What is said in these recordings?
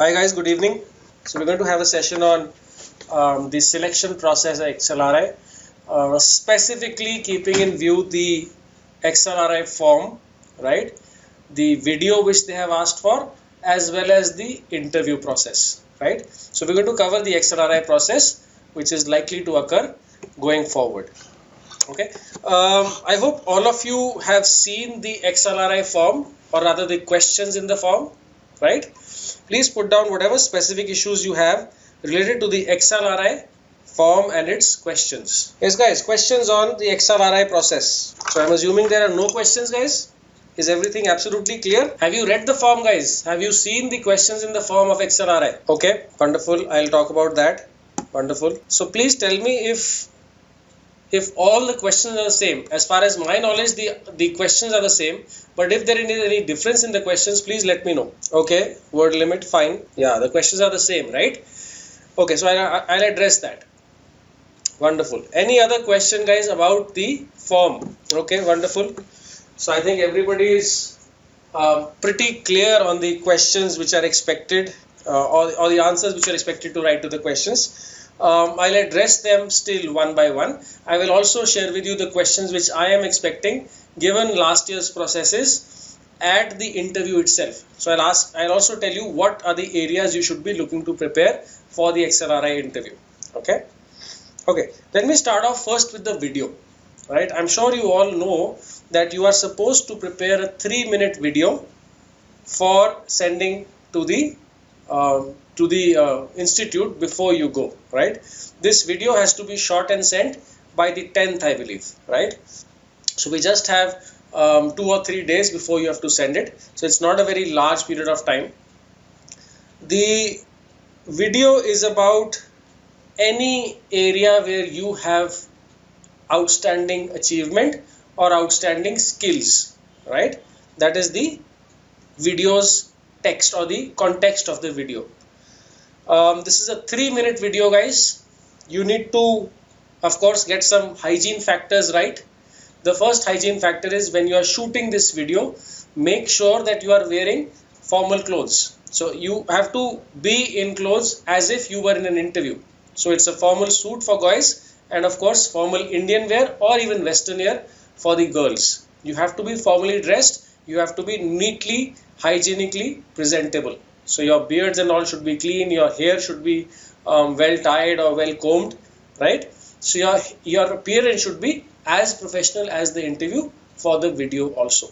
Hi guys, good evening. So we're going to have a session on the selection process at XLRI, specifically keeping in view the XLRI form, right? The video which they have asked for, as well as the interview process, right? So we're going to cover the XLRI process, which is likely to occur going forward. Okay. I hope all of you have seen the XLRI form, or rather the questions in the form, right? Please put down whatever specific issues you have related to the XLRI form and its questions. Yes guys, questions on the XLRI process. So I'm assuming there are no questions, guys. Is everything absolutely clear? Have you read the form, guys? Have you seen the questions in the form of XLRI? Okay, wonderful. I'll talk about that. Wonderful. So please tell me if all the questions are the same. As far as my knowledge, the questions are the same, but if there is any difference in the questions, please let me know. Okay, word limit, fine. Yeah, the questions are the same, right? Okay, so I'll address that. Wonderful. Any other question, guys, about the form? Okay, wonderful. So I think everybody is pretty clear on the questions which are expected, or the answers which are expected to write to the questions. I'll address them still one by one. I will also share with you the questions which I am expecting given last year's processes at the interview itself. So I'll also tell you what are the areas you should be looking to prepare for the XLRI interview. Okay. Let me start off first with the video. Right. I'm sure you all know that you are supposed to prepare a 3-minute video for sending to the institute before you go, right? This video has to be shot and sent by the 10th, I believe, right? So we just have 2 or 3 days before you have to send it. So it's not a very large period of time. The video is about any area where you have outstanding achievement or outstanding skills, right? That is the video's text or the context of the video. This is a 3-minute video, guys. You need to, of course, get some hygiene factors right. The first hygiene factor is when you are shooting this video, make sure that you are wearing formal clothes. So you have to be in clothes as if you were in an interview. So it's a formal suit for guys, and of course formal Indian wear or even Western wear for the girls. You have to be formally dressed. You have to be neatly, hygienically presentable. So your beards and all should be clean. Your hair should be well tied or well combed, right? So your appearance should be as professional as the interview for the video also.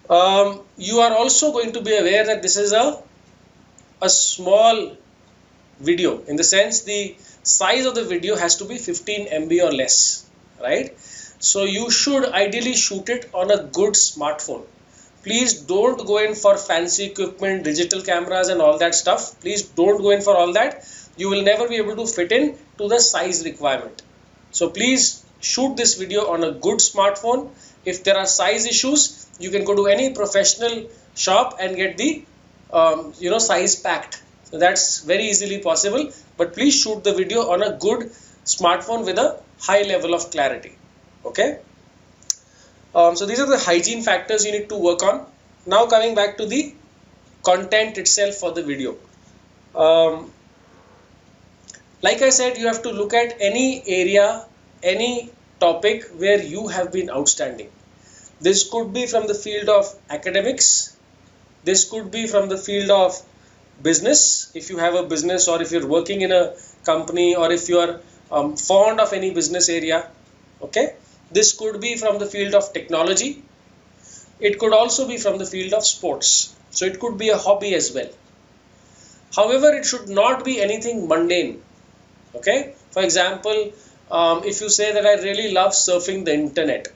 You are also going to be aware that this is a small video, in the sense the size of the video has to be 15 MB or less, right? So you should ideally shoot it on a good smartphone. Please don't go in for fancy equipment, digital cameras and all that stuff. Please don't go in for all that. You will never be able to fit in to the size requirement. So please shoot this video on a good smartphone. If there are size issues, you can go to any professional shop and get the size packed. So that's very easily possible. But please shoot the video on a good smartphone with a high level of clarity. Okay. So these are the hygiene factors you need to work on. Now coming back to the content itself for the video. Like I said, you have to look at any area, any topic where you have been outstanding. This could be from the field of academics. This could be from the field of business, if you have a business, or if you're working in a company, or if you are fond of any business area. Okay. This could be from the field of technology. It could also be from the field of sports. So it could be a hobby as well. However, it should not be anything mundane. Okay. For example, if you say that I really love surfing the internet,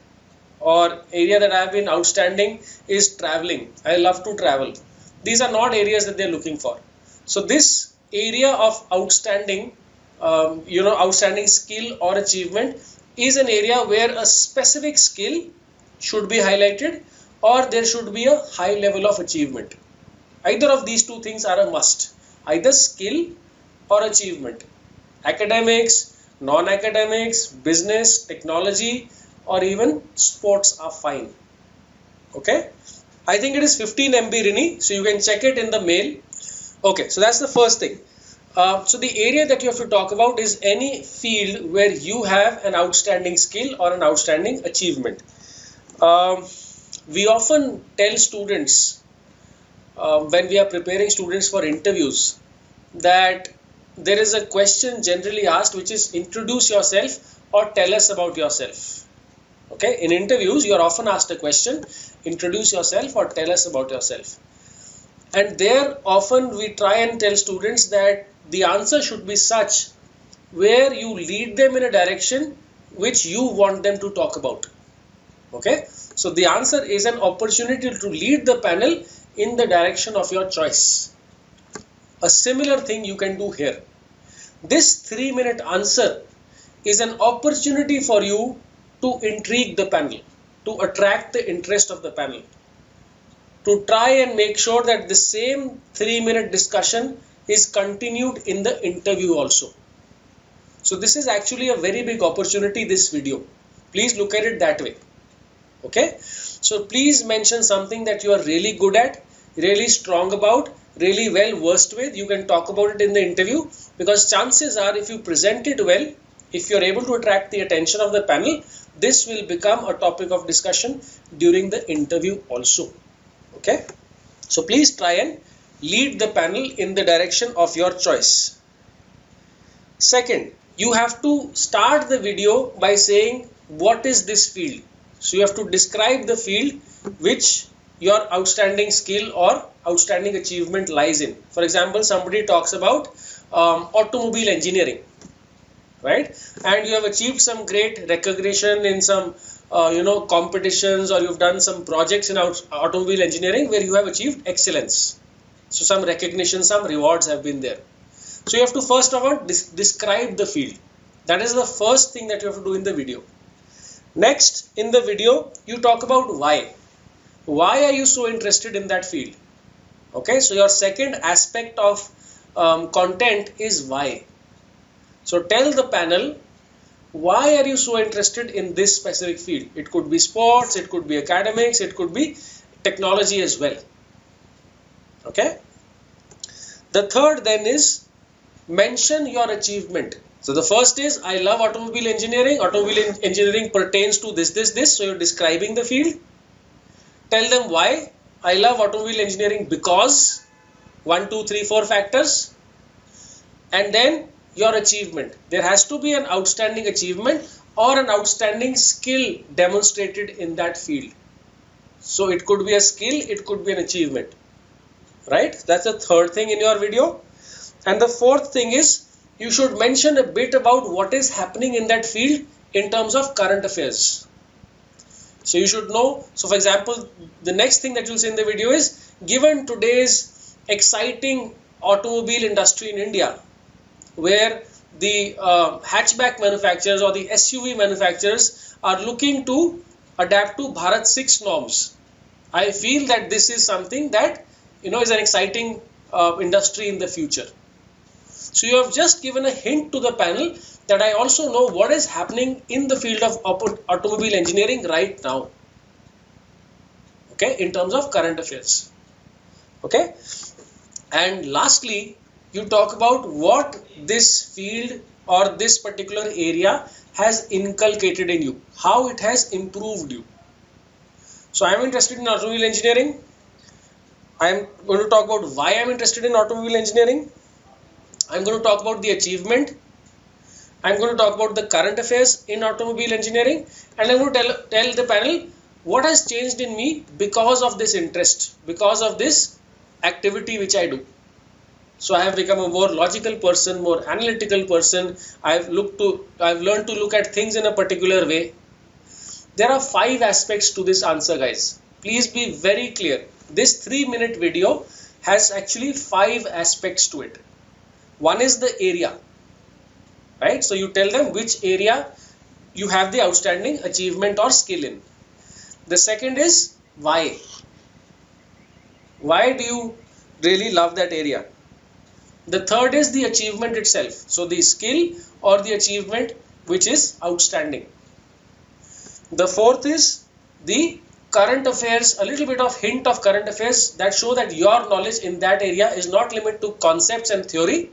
or area that I have been outstanding is traveling. I love to travel. These are not areas that they're looking for. So this area of outstanding, outstanding skill or achievement is an area where a specific skill should be highlighted, or there should be a high level of achievement. Either of these two things are a must. Either skill or achievement. Academics, non-academics, business, technology, or even sports are fine. Okay. I think it is 15 MB, Rini. So you can check it in the mail. Okay, so that's the first thing. So the area that you have to talk about is any field where you have an outstanding skill or an outstanding achievement. Um, we often tell students when we are preparing students for interviews that there is a question generally asked which is introduce yourself or tell us about yourself. Okay, in interviews you are often asked a question, introduce yourself or tell us about yourself. And there often we try and tell students that the answer should be such where you lead them in a direction which you want them to talk about. Okay, so the answer is an opportunity to lead the panel in the direction of your choice. A similar thing you can do here. This 3-minute answer is an opportunity for you to intrigue the panel, to attract the interest of the panel, to try and make sure that the same 3-minute discussion is continued in the interview also. So this is actually a very big opportunity, this video. Please look at it that way. Okay, so please mention something that you are really good at, really strong about, really well versed with. You can talk about it in the interview, because chances are if you present it well, if you are able to attract the attention of the panel, this will become a topic of discussion during the interview also. Okay, so please try and lead the panel in the direction of your choice. Second, you have to start the video by saying, what is this field? So you have to describe the field which your outstanding skill or outstanding achievement lies in. For example, somebody talks about automobile engineering, right? And you have achieved some great recognition in some competitions, or you've done some projects in automobile engineering where you have achieved excellence. So some recognition, some rewards have been there. So you have to first of all describe the field. That is the first thing that you have to do in the video. Next, in the video, you talk about why. Why are you so interested in that field? Okay, so your second aspect of content is why. So tell the panel, why are you so interested in this specific field? It could be sports, it could be academics, it could be technology as well. Okay. The third then is mention your achievement. So the first is, I love automobile engineering. Automobile engineering pertains to this. So you're describing the field. Tell them why. I love automobile engineering because 1, 2, 3, 4 factors. And then your achievement. There has to be an outstanding achievement or an outstanding skill demonstrated in that field. So it could be a skill, it could be an achievement. Right? That's the third thing in your video. And the fourth thing is, you should mention a bit about what is happening in that field in terms of current affairs. So you should know. So for example, the next thing that you'll say in the video is, given today's exciting automobile industry in India, where the hatchback manufacturers or the SUV manufacturers are looking to adapt to Bharat 6 norms, I feel that this is something that is an exciting industry in the future. So you have just given a hint to the panel that I also know what is happening in the field of automobile engineering right now. Okay, in terms of current affairs. Okay, and lastly, you talk about what this field or this particular area has inculcated in you, how it has improved you. So I am interested in automobile engineering. I am going to talk about why I am interested in automobile engineering. I am going to talk about the achievement. I am going to talk about the current affairs in automobile engineering, and I am going to tell the panel what has changed in me because of this interest, because of this activity which I do. So I have become a more logical person, more analytical person. I've learned to look at things in a particular way. There are 5 aspects to this answer, guys. Please be very clear. This 3-minute video has actually 5 aspects to it. One is the area, right? So you tell them which area you have the outstanding achievement or skill in. The second is why. Why do you really love that area? The third is the achievement itself. So the skill or the achievement which is outstanding. The fourth is the current affairs, a little bit of hint of current affairs that show that your knowledge in that area is not limited to concepts and theory.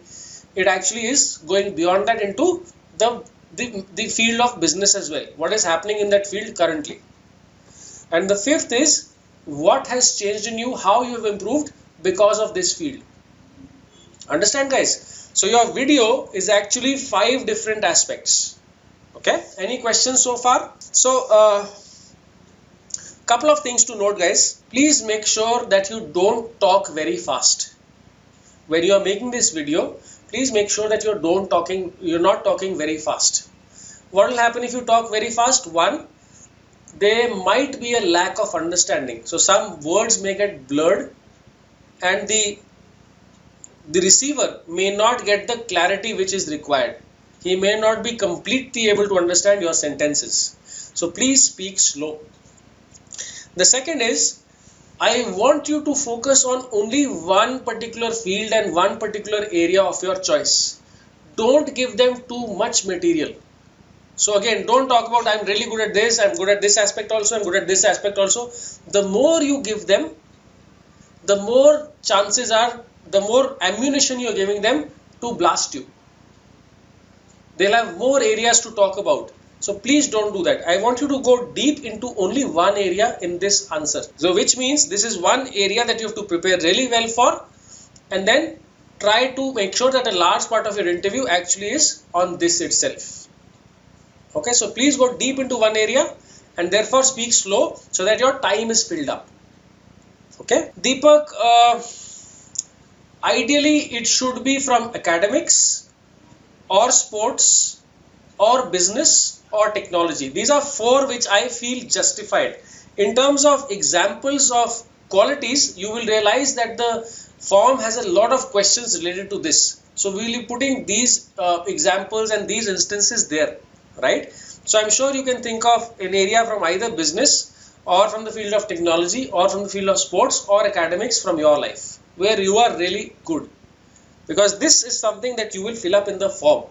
It actually is going beyond that into the field of business as well. What is happening in that field currently? And the fifth is what has changed in you, how you have improved because of this field. Understand, guys? So your video is actually 5 different aspects. Okay? Any questions so far? So couple of things to note, guys. Please make sure that you don't talk very fast. When you are making this video, please make sure that you're not talking very fast. What will happen if you talk very fast? One, there might be a lack of understanding. So some words may get blurred and the receiver may not get the clarity which is required. He may not be completely able to understand your sentences. So please speak slow. The second is, I want you to focus on only one particular field and one particular area of your choice. Don't give them too much material. So again, don't talk about I'm really good at this, I'm good at this aspect also, I'm good at this aspect also. The more you give them, the more chances are, the more ammunition you're giving them to blast you. They'll have more areas to talk about. So please don't do that. I want you to go deep into only one area in this answer. So which means this is one area that you have to prepare really well for, and then try to make sure that a large part of your interview actually is on this itself. Okay, so please go deep into one area and therefore speak slow so that your time is filled up. Okay, Deepak, ideally it should be from academics or sports or business or technology. These are 4 which I feel justified. In terms of examples of qualities, you will realize that the form has a lot of questions related to this. So we will be putting these examples and these instances there, right? So I'm sure you can think of an area from either business or from the field of technology or from the field of sports or academics from your life where you are really good. Because this is something that you will fill up in the form.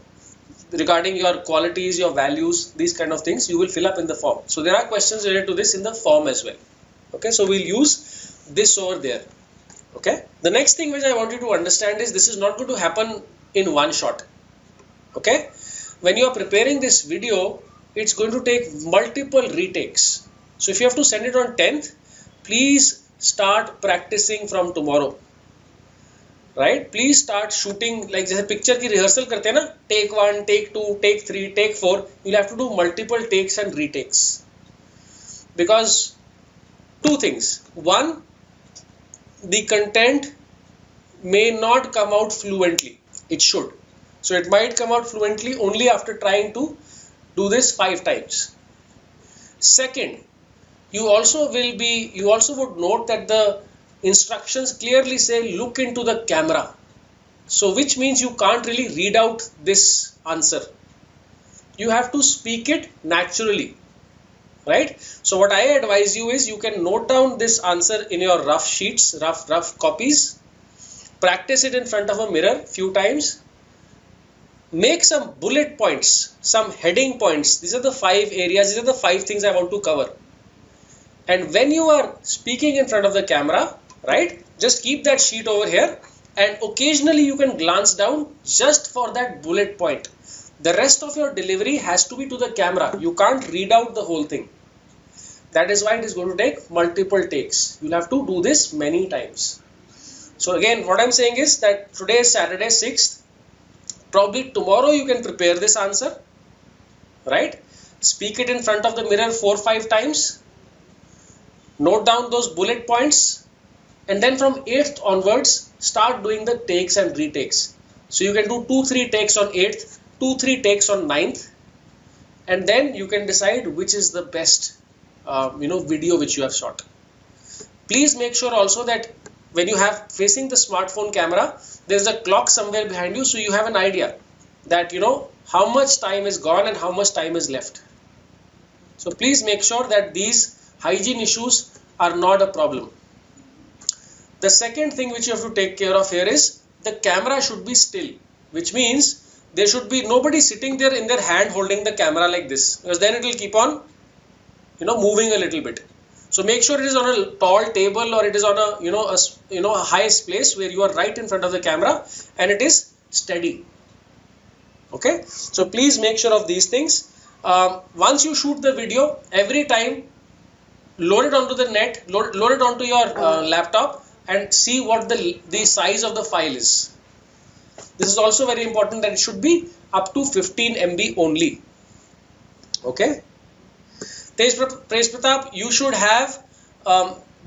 Regarding your qualities, your values, these kind of things, you will fill up in the form. So there are questions related to this in the form as well. Okay, so we'll use this over there. Okay, the next thing which I want you to understand is this is not going to happen in one shot. Okay, when you are preparing this video, it's going to take multiple retakes. So if you have to send it on 10th, please start practicing from tomorrow. Right? Please start shooting, like जैसे picture की rehearsal करते हैं ना, take 1, take 2, take 3, take 4. You'll have to do multiple takes and retakes. Because 2 things. One, the content may not come out fluently. It should. So it might come out fluently only after trying to do this 5 times. Second, you also would note that the instructions clearly say look into the camera. So which means you can't really read out this answer. You have to speak it naturally, right? So what I advise you is you can note down this answer in your rough sheets, rough copies. Practice it in front of a mirror few times. Make some bullet points, some heading points. These are the 5 areas, these are the 5 things I want to cover. And when you are speaking in front of the camera, right, just keep that sheet over here and occasionally you can glance down just for that bullet point. The rest of your delivery has to be to the camera. You can't read out the whole thing. That is why it is going to take multiple takes. You'll have to do this many times. So again, what I'm saying is that today is Saturday 6th. Probably tomorrow you can prepare this answer, right? Speak it in front of the mirror 4-5 times. Note down those bullet points. And then from 8th onwards, start doing the takes and retakes. So you can do 2-3 takes on 8th, 2-3 takes on 9th. And then you can decide which is the best video which you have shot. Please make sure also that when you have facing the smartphone camera, there is a clock somewhere behind you, so you have an idea that how much time is gone and how much time is left. So please make sure that these hygiene issues are not a problem. The second thing which you have to take care of here is the camera should be still, which means there should be nobody sitting there in their hand holding the camera like this, because then it will keep on moving a little bit. So make sure it is on a tall table, or it is on a highest place where you are right in front of the camera and it is steady. Okay, so please make sure of these things. Once you shoot the video, every time load it onto the net, load it onto your laptop, and see what the size of the file is. This is also very important, that it should be up to 15 MB only. Okay. Tej Pratap, you should have,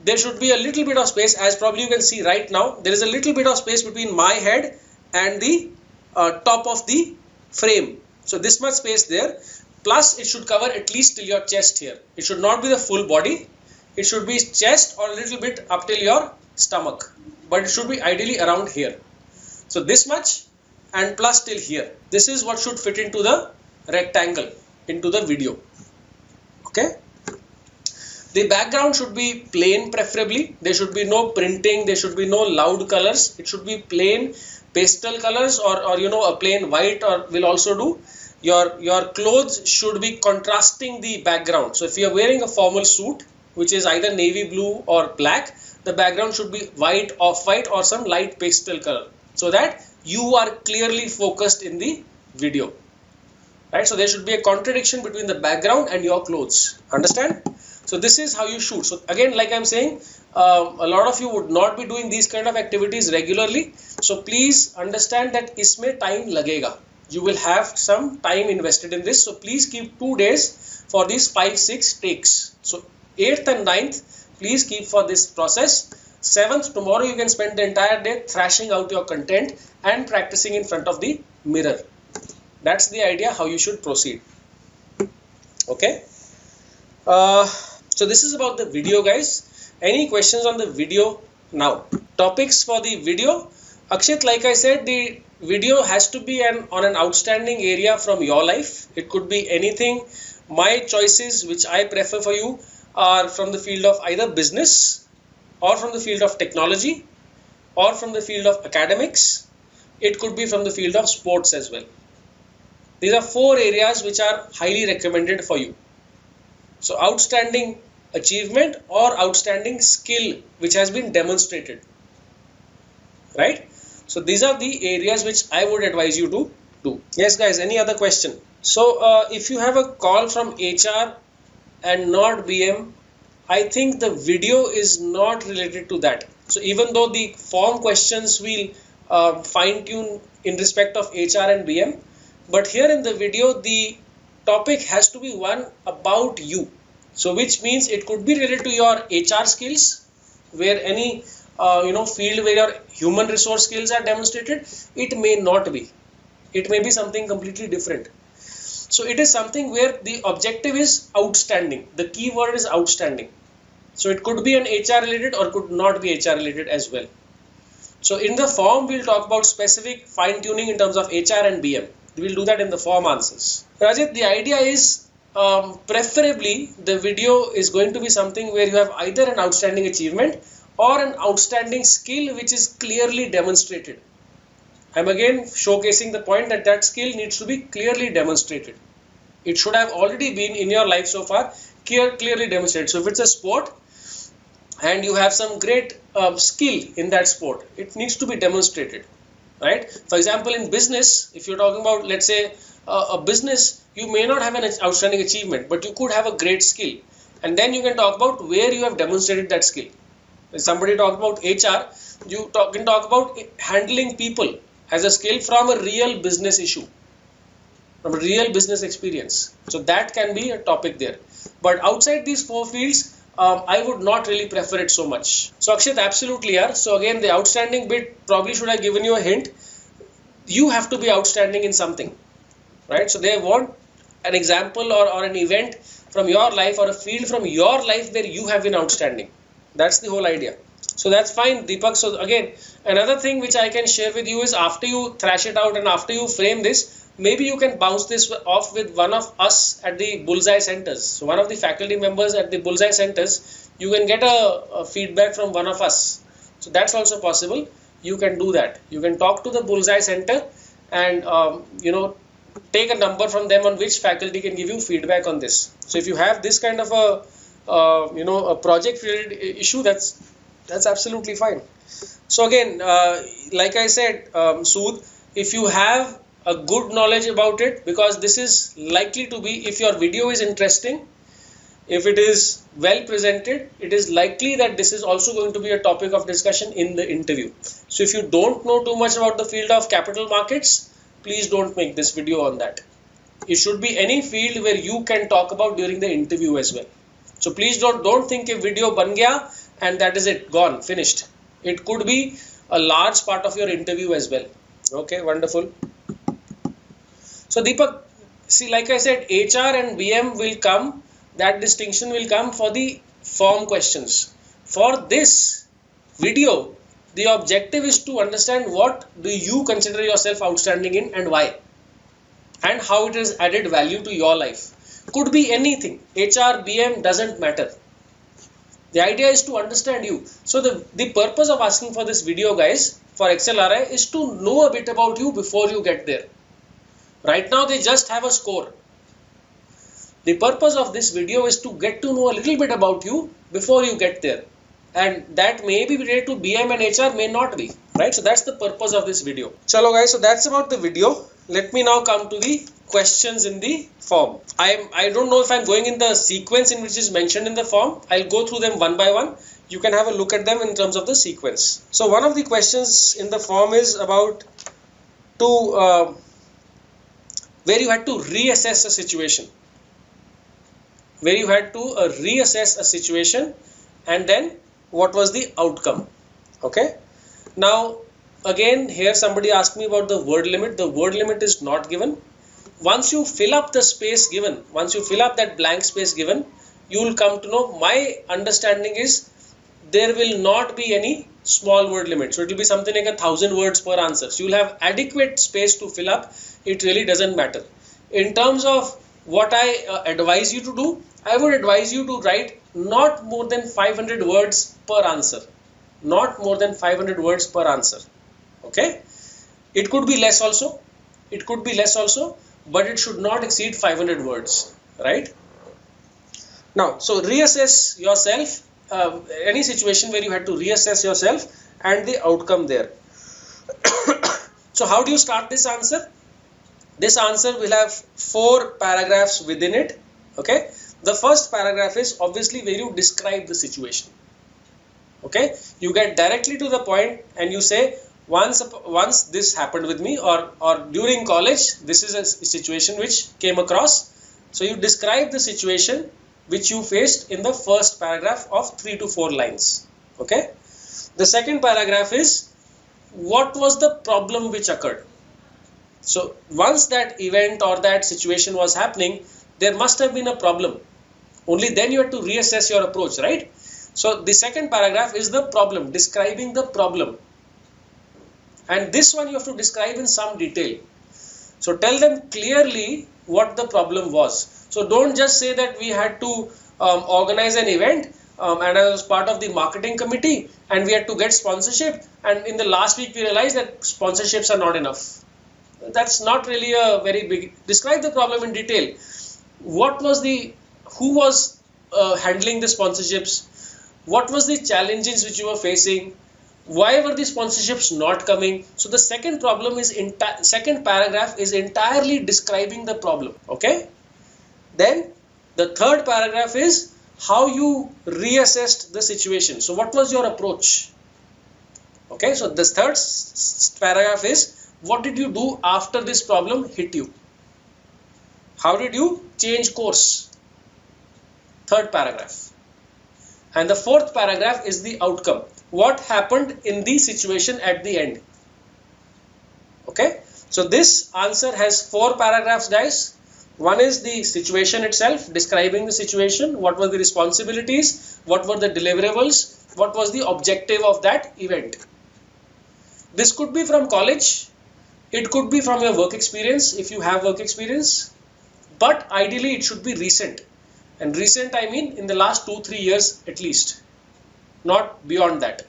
there should be a little bit of space, as probably you can see right now. There is a little bit of space between my head and the top of the frame. So this much space there. Plus it should cover at least till your chest here. It should not be the full body. It should be chest or a little bit up till your stomach. But it should be ideally around here. So this much and plus till here. This is what should fit into the rectangle, into the video. Okay. The background should be plain, preferably. There should be no printing. There should be no loud colors. It should be plain pastel colors, or a plain white, or will also do. Your clothes should be contrasting the background. So if you are wearing a formal suit, which is either navy blue or black, the background should be white, off-white, or some light pastel color, so that you are clearly focused in the video. Right? So there should be a contradiction between the background and your clothes. Understand? So this is how you shoot. So again, like I'm saying, a lot of you would not be doing these kind of activities regularly. So please understand that isme time lagega. You will have some time invested in this. So please keep 2 days for these 5-6 takes. So 8th and 9th, please keep for this process. 7th, tomorrow you can spend the entire day thrashing out your content and practicing in front of the mirror. That's the idea how you should proceed. Okay. So this is about the video, guys. Any questions on the video now? Topics for the video. Akshit, like I said, the video has to be on an outstanding area from your life. It could be anything. My choices, which I prefer for you, are from the field of either business, or from the field of technology, or from the field of academics. It could be from the field of sports as well. These are 4 areas which are highly recommended for you. So outstanding achievement or outstanding skill which has been demonstrated. Right? So these are the areas which I would advise you to do. Yes, guys, any other question? So if you have a call from HR and not BM, I think the video is not related to that. So even though the form questions will fine tune in respect of HR and BM, but here in the video, the topic has to be one about you. So which means it could be related to your HR skills, where any field where your human resource skills are demonstrated. It may not be. It may be something completely different. So it is something where the objective is outstanding. The key word is outstanding. So it could be an HR related or could not be HR related as well. So in the form, we'll talk about specific fine tuning in terms of HR and BM. We'll do that in the form answers. Rajit, the idea is preferably the video is going to be something where you have either an outstanding achievement or an outstanding skill which is clearly demonstrated. I'm again showcasing the point that that skill needs to be clearly demonstrated. It should have already been in your life so far, clearly demonstrated. So if it's a sport and you have some great skill in that sport, it needs to be demonstrated. Right? For example, in business, if you're talking about, let's say, a business, you may not have an outstanding achievement, but you could have a great skill. And then you can talk about where you have demonstrated that skill. When somebody talks about HR, you can talk about handling people as a skill from a real business issue, from a real business experience. So that can be a topic there. But outside these 4 fields, I would not really prefer it so much. So Akshit, absolutely, yeah. So again, the outstanding bit, probably should have given you a hint. You have to be outstanding in something, right? So they want an example or an event from your life or a field from your life where you have been outstanding. That's the whole idea. So that's fine, Deepak. So again, another thing which I can share with you is after you thrash it out and after you frame this, maybe you can bounce this off with one of us at the Bullseye Centers. So one of the faculty members at the Bullseye Centers, you can get a feedback from one of us. So that's also possible. You can do that. You can talk to the Bullseye Center and take a number from them on which faculty can give you feedback on this. So if you have this kind of a a project related issue, that's absolutely fine. So again, like I said, Sood, if you have a good knowledge about it, because this is likely to be, if your video is interesting, if it is well presented, it is likely that this is also going to be a topic of discussion in the interview. So if you don't know too much about the field of capital markets, please don't make this video on that. It should be any field where you can talk about during the interview as well. So please don't think a video ban gaya and that is it, gone, finished. It could be a large part of your interview as well. Okay, wonderful. So Deepak, see, like I said, HR and BM will come, that distinction will come for the form questions. For this video, the objective is to understand what do you consider yourself outstanding in and why, and how it has added value to your life. Could be anything. HR, BM, doesn't matter. The idea is to understand you. So the purpose of asking for this video, guys, for XLRI is to know a bit about you before you get there. Right now they just have a score. The purpose of this video is to get to know a little bit about you before you get there. And that may be related to BM and HR, may not be. Right? So that's the purpose of this video. Chalo guys, so that's about the video. Let me now come to the questions in the form. I don't know if I'm going in the sequence in which is mentioned in the form. I'll go through them one by one. You can have a look at them in terms of the sequence. So one of the questions in the form is about where you had to reassess a situation. Where you had to reassess a situation and then what was the outcome. Okay. Now again, here somebody asked me about the word limit. The word limit is not given. Once you fill up the space given, once you fill up that blank space given, you will come to know, my understanding is there will not be any small word limit. So it will be something like 1,000 words per answer. So you will have adequate space to fill up. It really doesn't matter. In terms of what I advise you to do, I would advise you to write not more than 500 words per answer. Not more than 500 words per answer. Okay. It could be less also. It could be less also. But it should not exceed 500 words, right? Now, so reassess yourself, any situation where you had to reassess yourself and the outcome there. So how do you start this answer? This answer will have 4 paragraphs within it, okay? The first paragraph is obviously where you describe the situation, okay? You get directly to the point and you say, once this happened with me, or during college, this is a situation which came across. So you describe the situation which you faced in the first paragraph of 3 to 4 lines. Okay. The second paragraph is what was the problem which occurred. So once that event or that situation was happening, there must have been a problem. Only then you have to reassess your approach, right? So the second paragraph is the problem, describing the problem. And this one you have to describe in some detail. So tell them clearly what the problem was. So don't just say that we had to organize an event and I was part of the marketing committee and we had to get sponsorship, and in the last week we realized that sponsorships are not enough. That's not really a very big. Describe the problem in detail. Who was handling the sponsorships? What was the challenges which you were facing? Why were the sponsorships not coming? So the second paragraph is entirely describing the problem. Okay. Then the third paragraph is how you reassessed the situation. So what was your approach? Okay. So the third paragraph is what did you do after this problem hit you? How did you change course? Third paragraph. And the fourth paragraph is the outcome. What happened in the situation at the end? Okay. So this answer has 4 paragraphs, guys. One is the situation itself, describing the situation. What were the responsibilities? What were the deliverables? What was the objective of that event? This could be from college. It could be from your work experience if you have work experience. But ideally it should be recent. And recent I mean in the last 2-3 years at least. Not beyond that.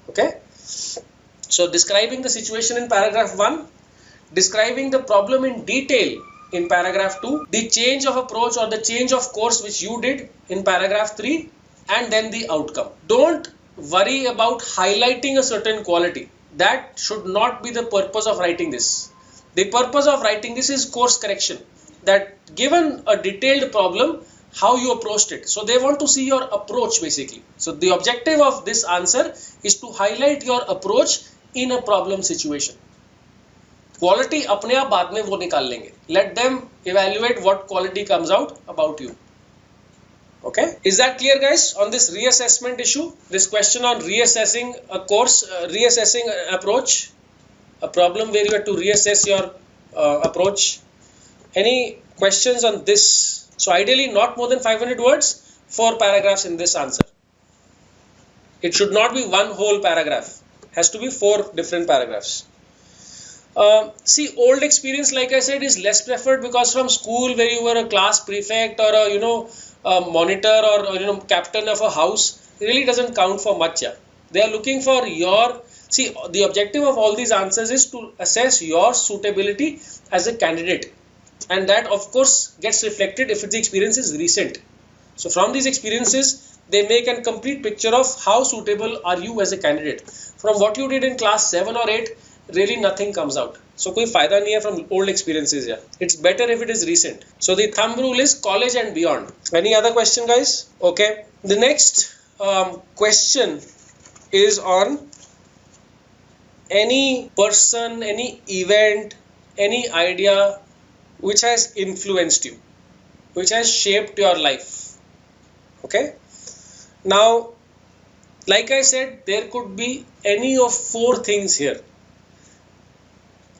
Okay. So describing the situation in paragraph 1, describing the problem in detail in paragraph 2, the change of approach or the change of course which you did in paragraph 3, and then the outcome. Don't worry about highlighting a certain quality. That should not be the purpose of writing this. The purpose of writing this is course correction. That given a detailed problem, how you approached it. So they want to see your approach basically. So the objective of this answer is to highlight your approach in a problem situation. Quality अपने आप बाद में वो निकाल लेंगे. Let them evaluate what quality comes out about you. Okay, is that clear, guys, on this reassessment issue? This question on reassessing a course, reassessing an approach, a problem where you have to reassess your approach. Any questions on this? So ideally not more than 500 words, 4 paragraphs in this answer. It should not be one whole paragraph. Has to be 4 different paragraphs. See, old experience, like I said, is less preferred because from school where you were a class prefect or a monitor or captain of a house, it really doesn't count for much. Yeah. They are looking for your, see, the objective of all these answers is to assess your suitability as a candidate, and that of course gets reflected if the experience is recent. So from these experiences they make a complete picture of how suitable are you as a candidate. From what you did in class 7 or 8, really nothing comes out. So कोई फायदा नहीं है from old experiences. Yeah, it's better if it is recent. So the thumb rule is college and beyond. Any other question, guys? Okay, the next question is on any person, any event, any idea which has influenced you, which has shaped your life. Okay, now like I said, there could be any of 4 things here.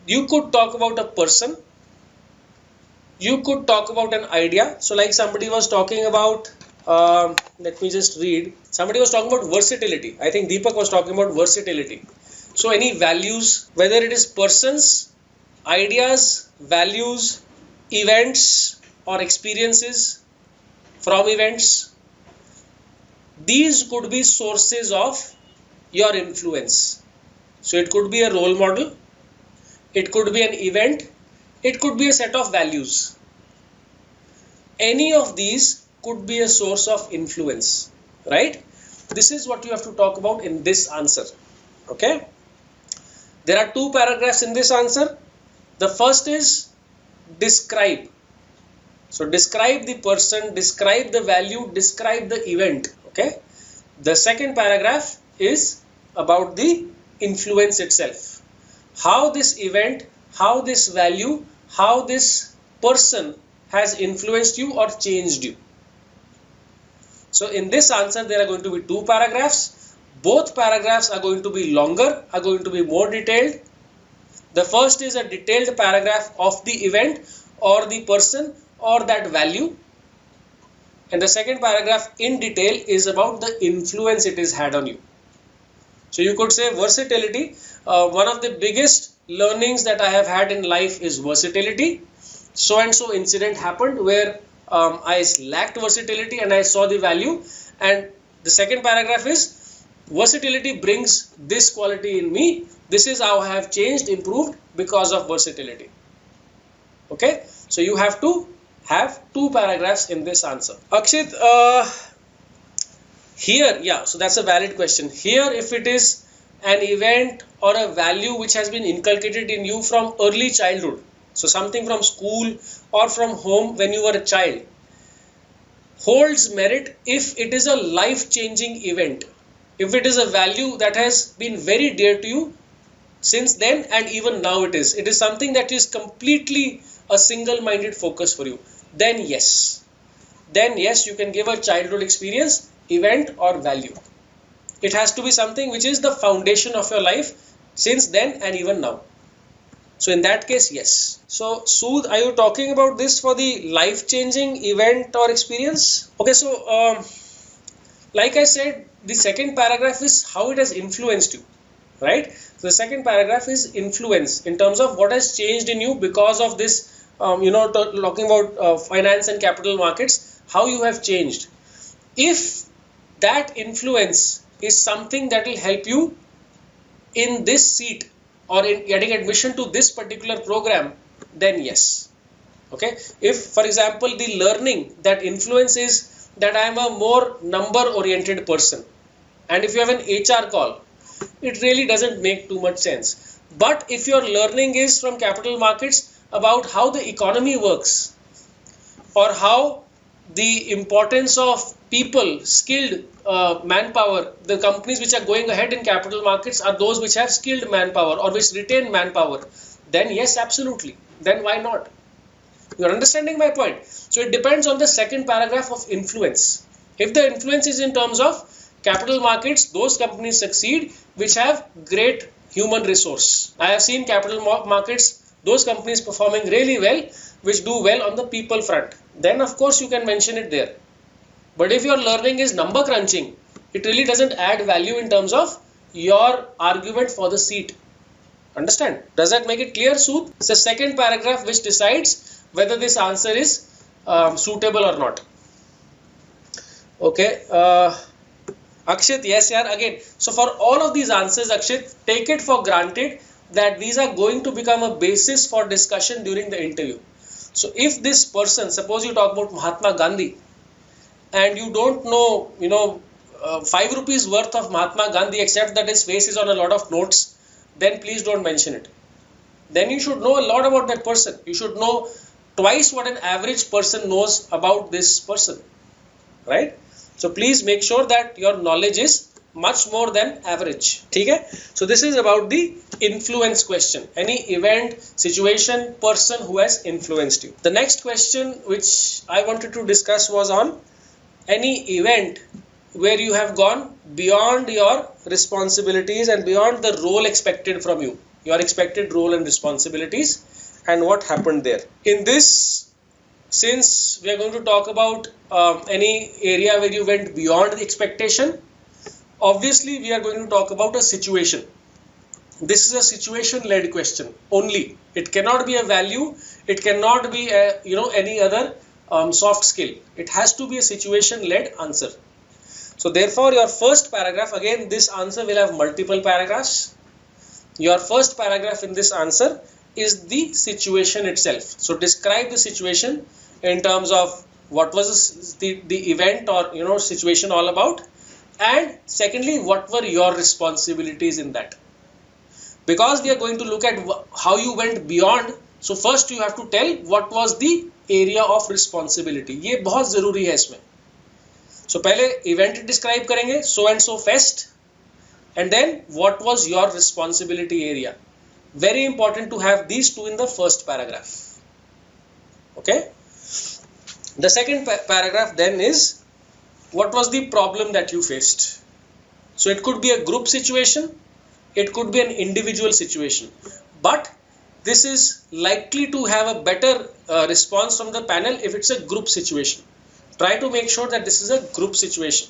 You could talk about a person, you could talk about an idea. So like somebody was talking about, let me just read, somebody was talking about versatility. I think Deepak was talking about versatility. So any values, whether it is persons, ideas, values, events or experiences from events, these could be sources of your influence. So it could be a role model, it could be an event, it could be a set of values. Any of these could be a source of influence, right? This is what you have to talk about in this answer. Okay, there are 2 paragraphs in this answer. The first is describe. So describe the person, describe the value, describe the event. Okay, the second paragraph is about the influence itself. How this event, how this value, how this person has influenced you or changed you. So in this answer there are going to be 2 paragraphs. Both paragraphs are going to be longer, are going to be more detailed. The first is a detailed paragraph of the event or the person or that value, and the second paragraph in detail is about the influence it has had on you. So you could say versatility. One of the biggest learnings that I have had in life is versatility. So and so incident happened where I lacked versatility and I saw the value. And the second paragraph is versatility brings this quality in me. This is how I have changed, improved because of versatility. Okay, so you have to have 2 paragraphs in this answer. Akshit, here, yeah, so that's a valid question. Here, if it is an event or a value which has been inculcated in you from early childhood, so something from school or from home when you were a child, holds merit if it is a life-changing event, if it is a value that has been very dear to you since then and even now it is something that is completely a single-minded focus for you, then yes, you can give a childhood experience, event or value. It has to be something which is the foundation of your life since then and even now. So in that case, yes. So Sood, are you talking about this for the life-changing event or experience? Okay, so like I said, the second paragraph is how it has influenced you, right? So the second paragraph is influence in terms of what has changed in you because of this, talking about finance and capital markets, how you have changed. If that influence is something that will help you in this seat or in getting admission to this particular program, then yes. Okay, if for example the learning that influence is that I am a more number oriented person, and if you have an HR call, it really doesn't make too much sense. But if your learning is from capital markets about how the economy works, or how the importance of people, skilled manpower, the companies which are going ahead in capital markets are those which have skilled manpower or which retain manpower, then yes, absolutely. Then why not? You're understanding my point. So it depends on the second paragraph of influence. If the influence is in terms of capital markets, those companies succeed which have great human resource. I have seen capital markets, those companies performing really well, which do well on the people front. Then of course you can mention it there. But if your learning is number crunching, it really doesn't add value in terms of your argument for the seat. Understand? Does that make it clear, Sood? It's the second paragraph which decides whether this answer is suitable or not. Okay. Akshit, yes, yaar, again. So for all of these answers, Akshit, take it for granted that these are going to become a basis for discussion during the interview. So if this person, suppose you talk about Mahatma Gandhi, and you don't know, 5 rupees worth of Mahatma Gandhi, except that his face is on a lot of notes, then please don't mention it. Then you should know a lot about that person. You should know twice what an average person knows about this person, right? So please make sure that your knowledge is much more than average. Okay? So this is about the influence question. Any event, situation, person who has influenced you. The next question which I wanted to discuss was on any event where you have gone beyond your responsibilities and beyond the role expected from you, your expected role and responsibilities, and what happened there. In this, since we are going to talk about any area where you went beyond the expectation, obviously we are going to talk about a situation. This is a situation led question only. It cannot be a value, it cannot be a, any other soft skill. It has to be a situation led answer. So therefore your first paragraph, again this answer will have multiple paragraphs. Your first paragraph in this answer is the situation itself. So describe the situation in terms of what was the event or situation all about, and secondly what were your responsibilities in that. Because we are going to look at how you went beyond, so first you have to tell what was the area of responsibility. ये बहुत जरूरी है इसमें. So पहले event describe करेंगे, so and so fest, and then what was your responsibility area. Very important to have these two in the first paragraph. Okay. The second paragraph then is what was the problem that you faced. So it could be a group situation, it could be an individual situation, but this is likely to have a better response from the panel if it's a group situation. Try to make sure that this is a group situation,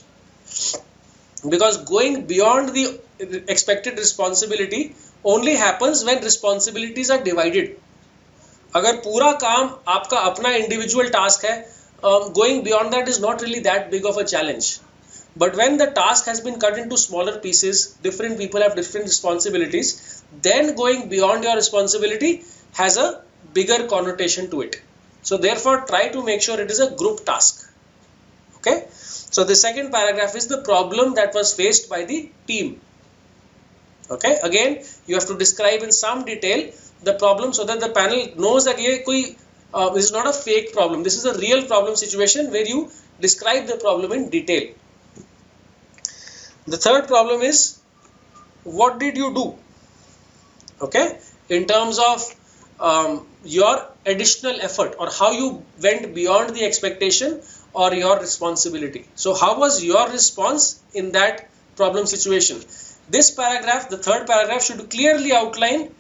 because going beyond the expected responsibility only happens when responsibilities are divided. अगर पूरा काम आपका अपना individual task है, going beyond that is not really that big of a challenge. But when the task has been cut into smaller pieces, different people have different responsibilities, then going beyond your responsibility has a bigger connotation to it. So therefore try to make sure it is a group task. Okay. So the second paragraph is the problem that was faced by the team. Okay. Again, you have to describe in some detail the problem so that the panel knows that this is not a fake problem. This is a real problem situation where you describe the problem in detail. The third problem is, what did you do? Okay. In terms of your additional effort, or how you went beyond the expectation or your responsibility. So how was your response in that problem situation? This paragraph, the third paragraph, should clearly outline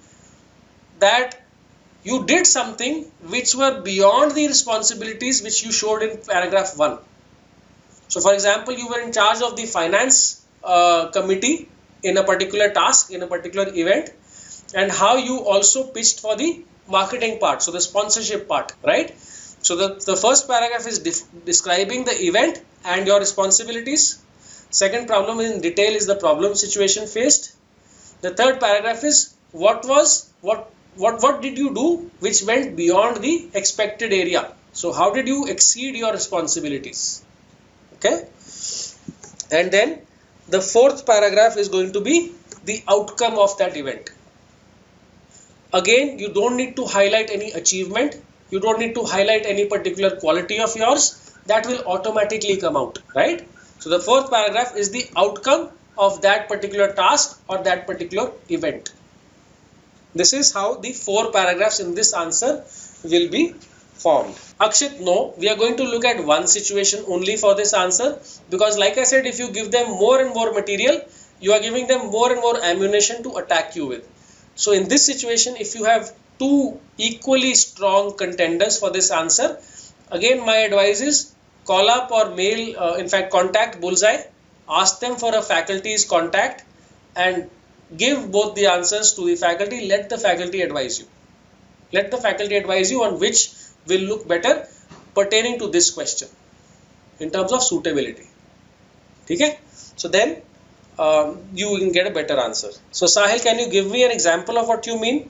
that you did something which were beyond the responsibilities which you showed in paragraph 1. So for example, you were in charge of the finance committee in a particular task, in a particular event, and how you also pitched for the marketing part, so the sponsorship part, right? So the first paragraph is describing the event and your responsibilities. Second problem in detail is the problem situation faced. The third paragraph is what what did you do which went beyond the expected area? So how did you exceed your responsibilities? Okay. And then the fourth paragraph is going to be the outcome of that event. Again, you don't need to highlight any achievement. You don't need to highlight any particular quality of yours. That will automatically come out, right? So the fourth paragraph is the outcome of that particular task or that particular event. This is how the 4 paragraphs in this answer will be formed. Akshit, no, we are going to look at one situation only for this answer, because like I said, if you give them more and more material, you are giving them more and more ammunition to attack you with. So in this situation, if you have 2 equally strong contenders for this answer, again my advice is call up or mail, in fact contact Bullseye, ask them for a faculty's contact and give both the answers to the faculty. Let the faculty advise you. Let the faculty advise you on which will look better pertaining to this question in terms of suitability. Okay? So then you can get a better answer. So Sahil, can you give me an example of what you mean?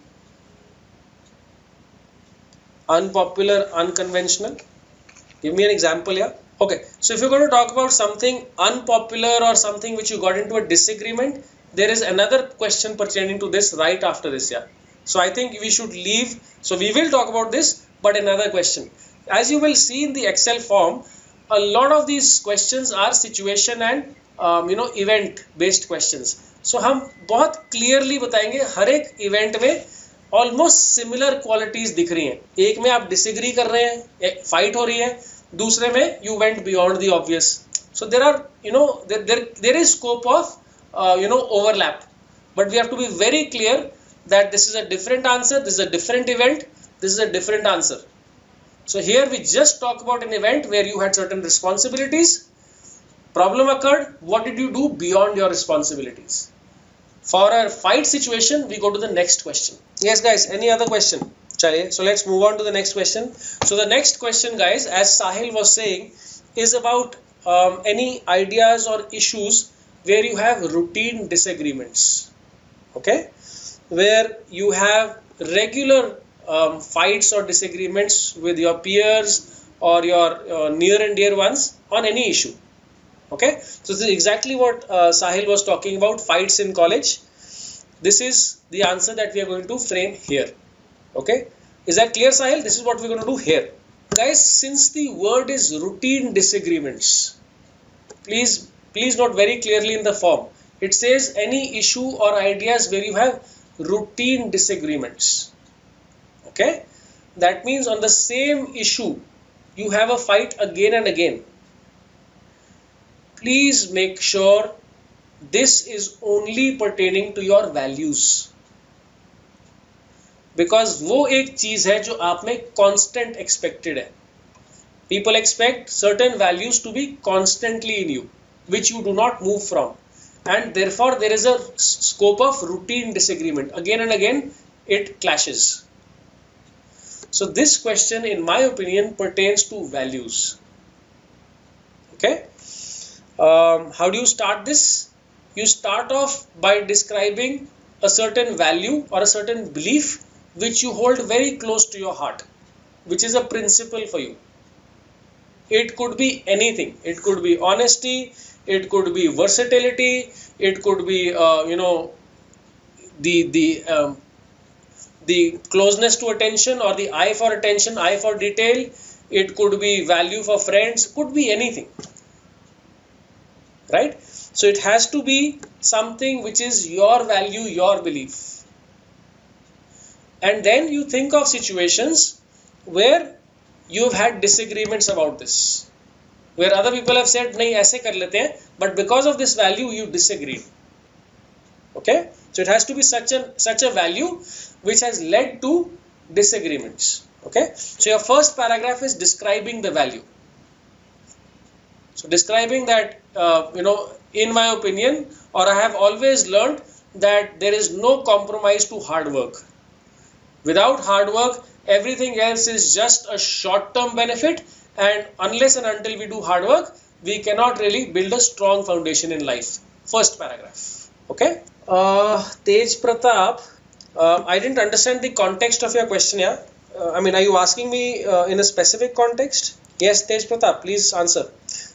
Unpopular, unconventional. Give me an example here. Okay, so if you're going to talk about something unpopular or something which you got into a disagreement, there is another question pertaining to this right after this. Yeah. So I think we should leave. So we will talk about this, but another question. As you will see in the Excel form, a lot of these questions are situation and event based questions. So हम बहुत clearly बताएंगे हर एक event में almost similar qualities दिख रही हैं. एक में आप disagree कर रहे हैं, fight हो रही है, दूसरे में you went beyond the obvious. So there are there is scope of overlap, but we have to be very clear that this is a different answer, this is a different event, this is a different answer. So here we just talk about an event where you had certain responsibilities, problem occurred, what did you do beyond your responsibilities? For a fight situation, we go to the next question. Yes guys, any other question? Chaliye, so let's move on to the next question. So the next question guys, as Sahil was saying, is about any ideas or issues where you have routine disagreements, okay, where you have regular fights or disagreements with your peers or your near and dear ones on any issue. Okay, so this is exactly what Sahil was talking about, fights in college. This is the answer that we are going to frame here. Okay, is that clear, Sahil? This is what we're going to do here. Guys, since the word is routine disagreements, please note very clearly in the form. It says any issue or ideas where you have routine disagreements. Okay, that means on the same issue you have a fight again and again. Please make sure this is only pertaining to your values, because वो एक चीज है जो आप में constant expected है. People expect certain values to be constantly in you, which you do not move from, and therefore there is a scope of routine disagreement. Again and again it clashes. So this question, in my opinion, pertains to values. Okay. How do you start this? You start off by describing a certain value or a certain belief which you hold very close to your heart, which is a principle for you. It could be anything. It could be honesty, it could be versatility, it could be the closeness to attention, or the eye for attention, eye for detail. It could be value for friends, could be anything, right? So it has to be something which is your value, your belief. And then you think of situations where you've had disagreements about this, where other people have said nahi aise kar lete hain, but because of this value you disagreed. Okay, so it has to be such a value which has led to disagreements. Okay, so your first paragraph is describing the value. So describing that in my opinion, or I have always learned that there is no compromise to hard work. Without hard work, everything else is just a short-term benefit, and unless and until we do hard work, we cannot really build a strong foundation in life. First paragraph. Okay. Tej Pratap, I didn't understand the context of your question. Yeah, I mean, are you asking me in a specific context? Yes, Tej Pratap, please answer.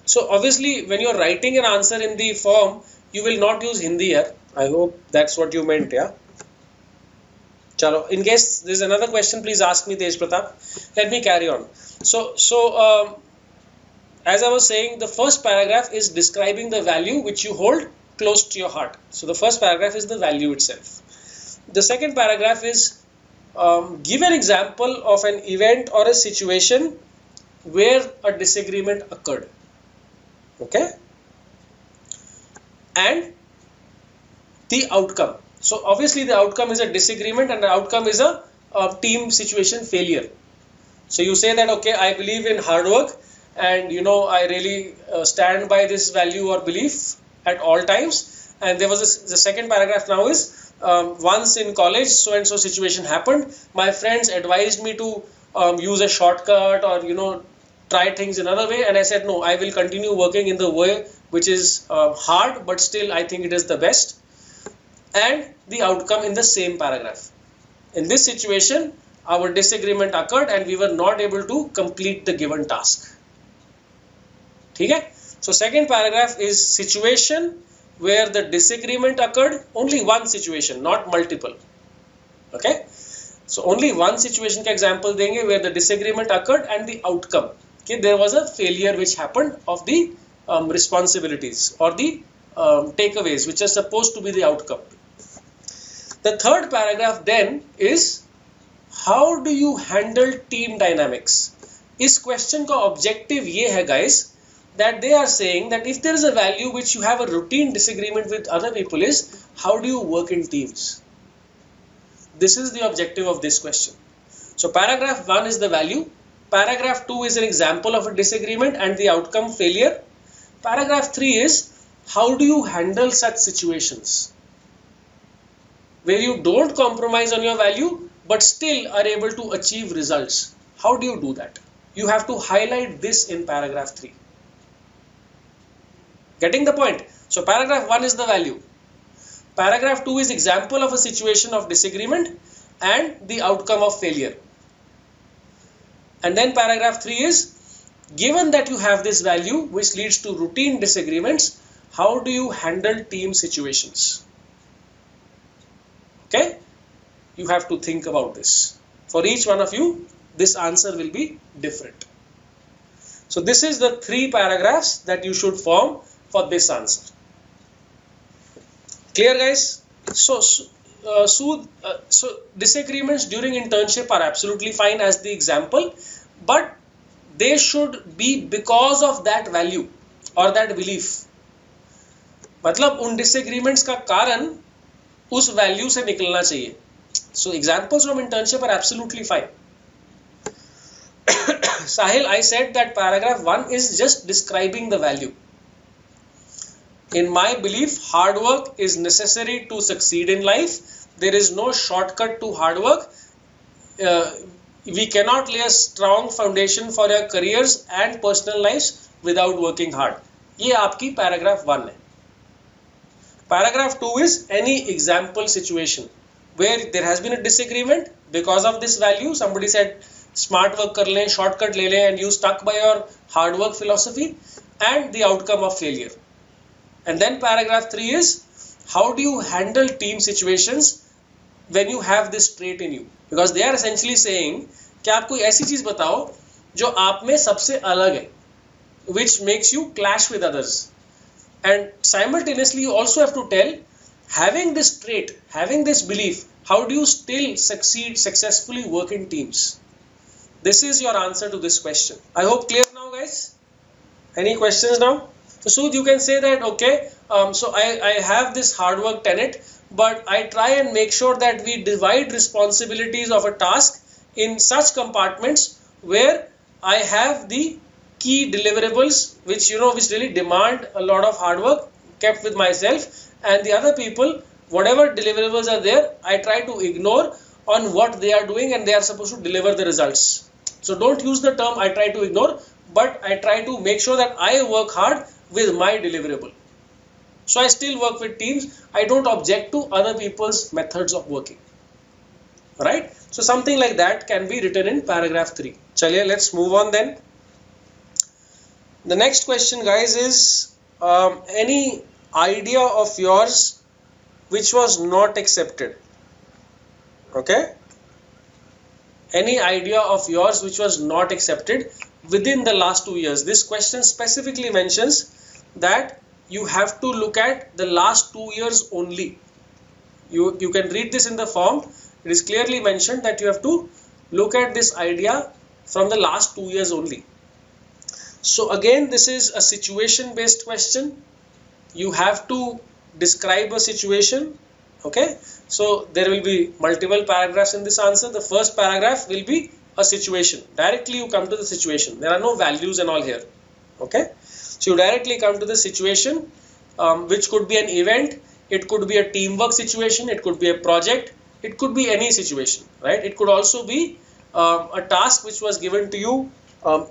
So obviously, when you're writing an answer in the form, you will not use Hindi here. I hope that's what you meant. Yeah. Chalo. In case there's another question, please ask me, Tej Pratap. Let me carry on. So as I was saying, the first paragraph is describing the value which you hold close to your heart. So the first paragraph is the value itself. The second paragraph is give an example of an event or a situation where a disagreement occurred. Okay? And the outcome. So obviously the outcome is a disagreement and the outcome is a team situation failure. So you say that, okay, I believe in hard work and I really stand by this value or belief at all times. And there was the second paragraph now is once in college so and so situation happened. My friends advised me to use a shortcut or try things another way, and I said no, I will continue working in the way which is hard, but still I think it is the best. And the outcome in the same paragraph. In this situation, our disagreement occurred and we were not able to complete the given task. Okay? So second paragraph is situation where the disagreement occurred, only one situation, not multiple. Okay? So only one situation ka example denge where the disagreement occurred and the outcome. Okay, there was a failure which happened of the responsibilities or the takeaways which are supposed to be the outcome. The third paragraph then is how do you handle team dynamics? Is question ka objective ye hai guys that they are saying that if there is a value which you have a routine disagreement with other people is how do you work in teams? This is the objective of this question. So paragraph 1 is the value. Paragraph 2 is an example of a disagreement and the outcome failure. Paragraph 3 is how do you handle such situations where you don't compromise on your value but still are able to achieve results. How do you do that? You have to highlight this in paragraph 3. Getting the point? So paragraph 1 is the value. Paragraph 2 is example of a situation of disagreement and the outcome of failure. And then paragraph 3 is given that you have this value which leads to routine disagreements, how do you handle team situations? Okay? You have to think about this. For each one of you, this answer will be different. So this is the 3 paragraphs that you should form for this answer. Clear, guys? So disagreements during internship are absolutely fine as the example, but they should be because of that value or that belief. मतलब उन disagreements का कारण उस value से निकलना चाहिए. So examples from internship are absolutely fine. Sahil, I said that paragraph 1 is just describing the value. In my belief, hard work is necessary to succeed in life. There is no shortcut to hard work. We cannot lay a strong foundation for your careers and personal lives without working hard. ये आपकी paragraph 1 है. Paragraph 2 is any example situation where there has been a disagreement because of this value. Somebody said smart work kar le, shortcut le le, and you stuck by your hard work philosophy and the outcome of failure. And then paragraph 3 is how do you handle team situations when you have this trait in you? Because they are essentially saying कि आप कोई ऐसी चीज बताओ जो आप में सबसे अलग है, which makes you clash with others. And simultaneously you also have to tell, having this trait, having this belief, how do you still successfully work in teams? This is your answer to this question. I hope clear now, guys. Any questions now? So Sudh, you can say that, okay, so I have this hard work tenet, but I try and make sure that we divide responsibilities of a task in such compartments where I have the key deliverables which really demand a lot of hard work kept with myself, and the other people, whatever deliverables are there, I try to ignore on what they are doing and they are supposed to deliver the results. So don't use the term I try to ignore, but I try to make sure that I work hard with my deliverable. So I still work with teams. I don't object to other people's methods of working. right? So something like that can be written in paragraph 3. Chaliye, let's move on then. The next question, guys, is any idea of yours which was not accepted. Okay, any idea of yours which was not accepted within the last 2 years. This question specifically mentions that you have to look at the last 2 years only. You can read this in the form. It is clearly mentioned that you have to look at this idea from the last 2 years only. So again, this is a situation based question. You have to describe a situation. Okay, so there will be multiple paragraphs in this answer. The first paragraph will be a situation. Directly you come to the situation. There are no values and all here. Okay, so you directly come to the situation, which could be an event, it could be a teamwork situation, it could be a project, it could be any situation, right? It could also be a task which was given to you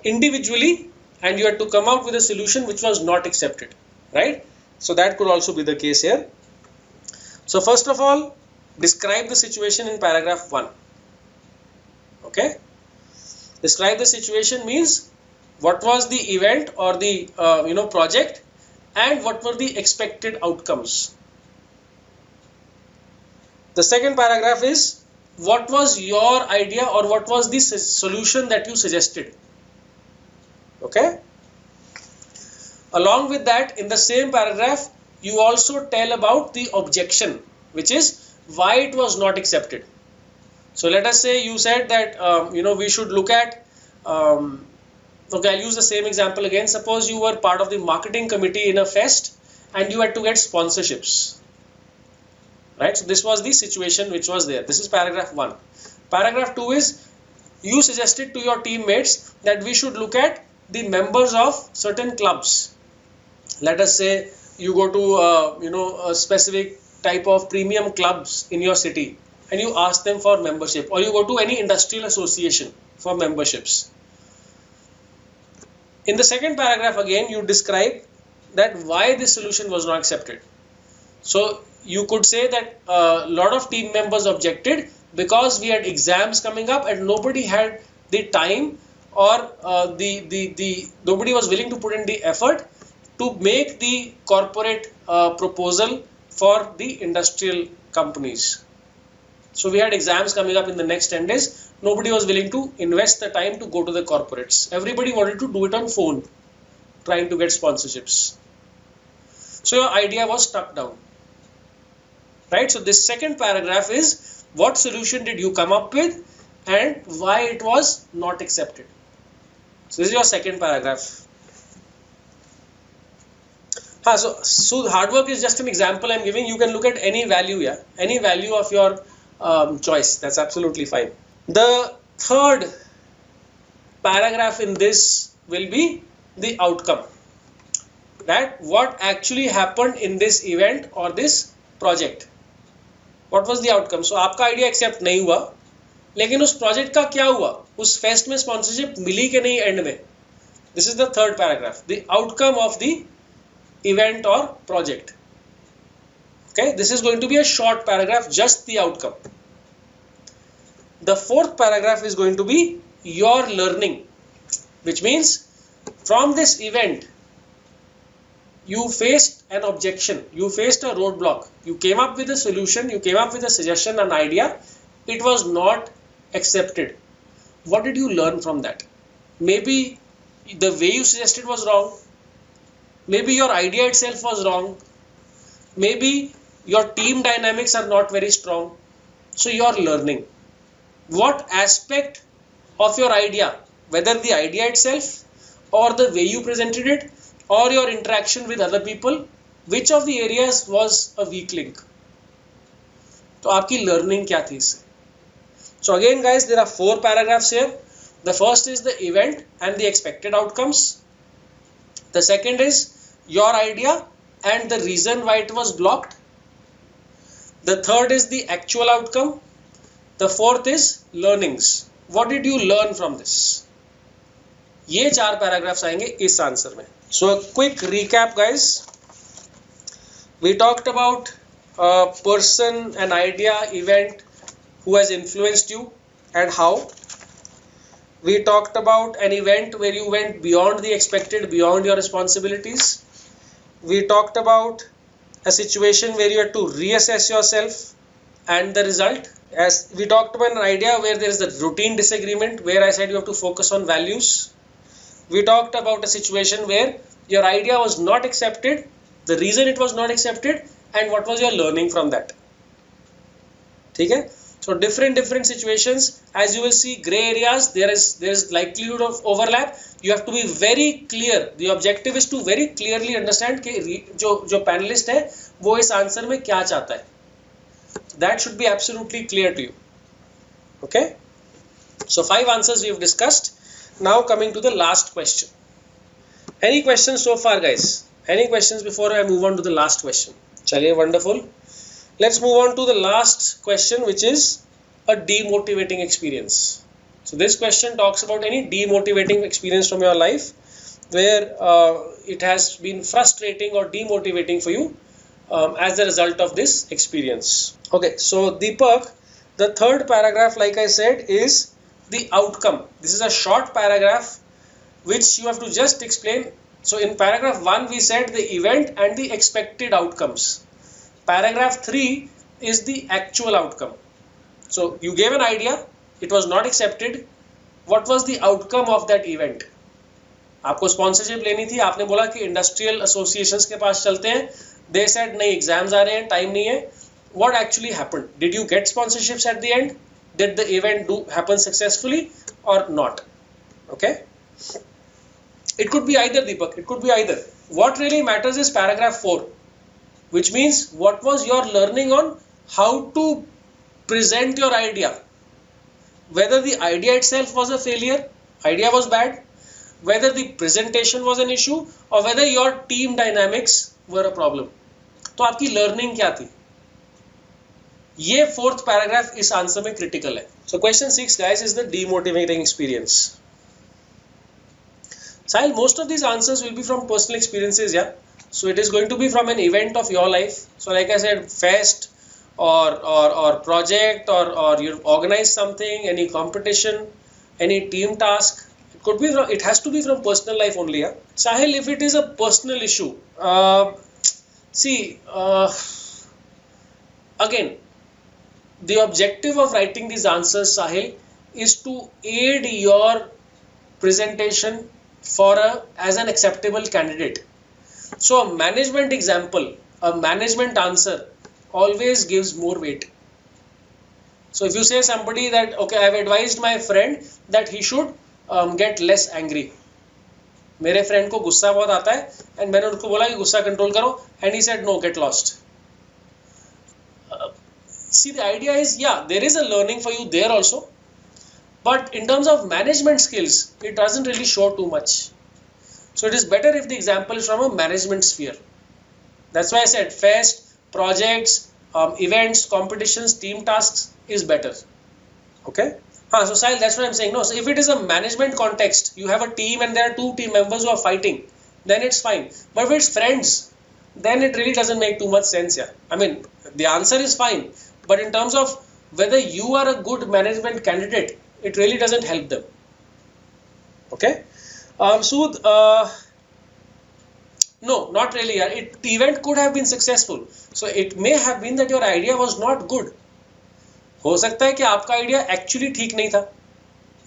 individually, and you had to come out with a solution which was not accepted, right? So that could also be the case here. So first of all, describe the situation in paragraph 1. Okay, describe the situation means what was the event or the project, and what were the expected outcomes. The second paragraph is what was your idea or what was the solution that you suggested. Okay, along with that, in the same paragraph, you also tell about the objection, which is why it was not accepted. So let us say you said that we should look at okay, I'll use the same example again. Suppose you were part of the marketing committee in a fest and you had to get sponsorships, right? So this was the situation which was there. This is paragraph 1. Paragraph 2 is you suggested to your teammates that we should look at the members of certain clubs. Let us say you go to a specific type of premium clubs in your city and you ask them for membership, or you go to any industrial association for memberships. In the second paragraph again, you describe that why this solution was not accepted. So you could say that a lot of team members objected because we had exams coming up and nobody had the time, or nobody was willing to put in the effort to make the corporate proposal for the industrial companies. So we had exams coming up in the next 10 days. Nobody was willing to invest the time to go to the corporates. Everybody wanted to do it on phone, trying to get sponsorships. So your idea was stuck down, right? So this second paragraph is what solution did you come up with and why it was not accepted. So this is your second paragraph. So hard work is just an example I'm giving. You can look at any value, yeah, any value of your choice. That's absolutely fine. The third paragraph in this will be the outcome. That what actually happened in this event or this project. What was the outcome? So आपका idea accept नहीं हुआ, लेकिन उस project का क्या हुआ? उस fest में sponsorship मिली कि नहीं end में? This is the third paragraph. The outcome of the event or project. Okay, this is going to be a short paragraph, just the outcome. The fourth paragraph is going to be your learning, which means from this event you faced an objection, you faced a roadblock, you came up with a solution, you came up with a suggestion, an idea, it was not accepted. What did you learn from that? Maybe the way you suggested was wrong, maybe your idea itself was wrong, maybe your team dynamics are not very strong. So you are learning what aspect of your idea, whether the idea itself or the way you presented it or your interaction with other people, which of the areas was a weak link. तो आपकी learning क्या थी इससे? So again guys, there are 4 paragraphs here. The first is the event and the expected outcomes. The second is your idea and the reason why it was blocked. The third is the actual outcome. The fourth is learnings. What did you learn from this? ये 4 paragraphs आएंगे इस answer में. So a quick recap guys. We talked about a person, an idea, event, who has influenced you and how. We talked about an event where you went beyond the expected, beyond your responsibilities. We talked about a situation where you had to reassess yourself and the result. As we talked about an idea where there is a routine disagreement, where I said you have to focus on values. We talked about a situation where your idea was not accepted, the reason it was not accepted, and what was your learning from that. Okay? So different situations, as you will see, gray areas, there is likelihood of overlap. You have to be very clear. The objective is to very clearly understand कि जो panelist है वो इस answer में क्या चाहता है. That should be absolutely clear to you. Okay? So 5 answers we have discussed. Now coming to the last question. Any questions so far, guys? Any questions before I move on to the last question? Chaliye, wonderful. Let's move on to the last question, which is a demotivating experience. So this question talks about any demotivating experience from your life where it has been frustrating or demotivating for you as a result of this experience. Okay, so Deepak, the third paragraph, like I said, is the outcome. This is a short paragraph which you have to just explain. So in paragraph 1 we said the event and the expected outcomes. Paragraph 3 is the actual outcome. So you gave an idea, it was not accepted. What was the outcome of that event? आपको sponsorship लेनी थी, आपने बोला कि industrial associations के पास चलते हैं. They said नहीं, exams आ रहे हैं, time नहीं है. What actually happened? Did you get sponsorships at the end? Did the event happen successfully or not? Okay. It could be either, Deepak. It could be either. What really matters is paragraph 4, which means what was your learning on how to present your idea. Whether the idea itself was a failure, idea was bad, whether the presentation was an issue, or whether your team dynamics were a problem. तो आपकी learning क्या थी? ये 4th paragraph इस answer में critical है. So question 6, guys, is the demotivating experience. Sahil, most of these answers will be from personal experiences, yeah. So it is going to be from an event of your life. So like I said, fest or project or you organize something, any competition, any team task. It could be it has to be from personal life only, yeah. Sahil, if it is a personal issue, again, the objective of writing these answers, Sahil, is to aid your presentation as an acceptable candidate. So a management example, a management answer always gives more weight. So if you say somebody that, okay, I have advised my friend that he should get less angry. मेरे friend को गुस्सा बहुत आता है and मैंने उनको बोला कि गुस्सा control करो and he said no, get lost. See, the idea is, yeah, there is a learning for you there also. But in terms of management skills, it doesn't really show too much. So it is better if the example is from a management sphere. That's why I said fest, projects, events, competitions, team tasks is better. Okay? So Sahil, that's what I'm saying. No, so if it is a management context, you have a team and there are 2 team members who are fighting, then it's fine. But if it's friends, then it really doesn't make too much sense. Yeah. I mean, the answer is fine. But in terms of whether you are a good management candidate, it really doesn't help them. Okay? Sood, no, not really. The event could have been successful. So it may have been that your idea was not good. हो सकता है कि आपका idea actually ठीक नहीं था.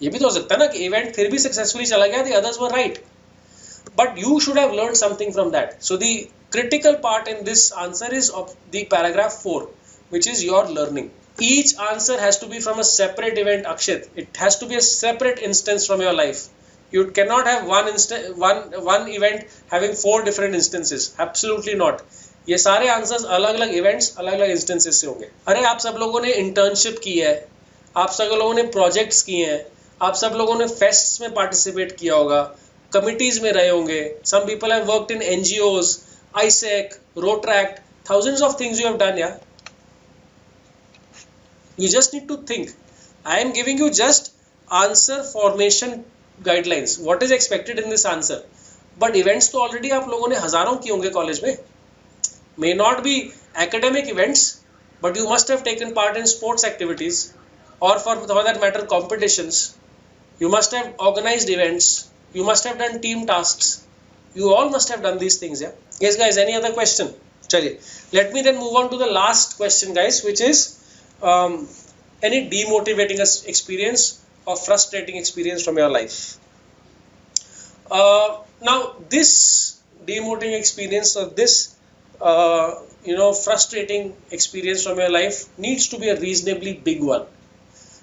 ये भी तो हो सकता है ना कि event फिर भी successfully चला गया, the others were right. But you should have learned something from that. So the critical part in this answer is of the paragraph 4, which is your learning. Each answer has to be from a separate event, Akshit. It has to be a separate instance from your life. You cannot have one event having 4 different instances. Absolutely not. ये सारे answers अलग अलग events अलग अलग instances से होंगे. अरे आप सब लोगों ने इंटर्नशिप की है, आप सब लोगों ने प्रोजेक्ट्स किए हैं, आप सब लोगों ने फेस्ट्स में पार्टिसिपेट किया होगा, कमिटीज में रहे होंगे. Some people have worked in NGOs, AIESEC, Rotaract, thousands of things you have done. Yeah, you just need to think. I am giving you just answer formation guidelines. What is expected in this answer? But events तो already आप लोगों ने हजारों किए होंगे college में. May not be academic events, but you must have taken part in sports activities. or for that matter competitions. You must have organized events. You must have done team tasks. You all must have done these things, yeah? Yes, guys, any other question? Chaliye. Let me then move on to the last question, guys, which is any demotivating experience or frustrating experience from your life. Now, this demotivating experience or this frustrating experience from your life needs to be a reasonably big one.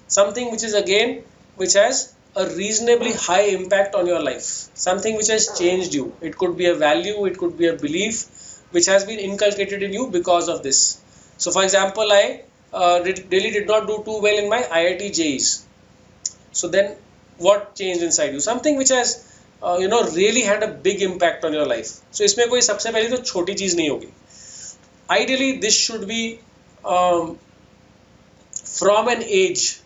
Something which is again, which has a reasonably high impact on your life. Something which has changed you. It could be a value, it could be a belief which has been inculcated in you because of this. So for example, I really did not do too well in my IIT JEEs. So then what changed inside you? Something which has really had a big impact on your life. So इसमें कोई सबसे पहली तो छोटी चीज नहीं होगी. Ideally, this should be from an age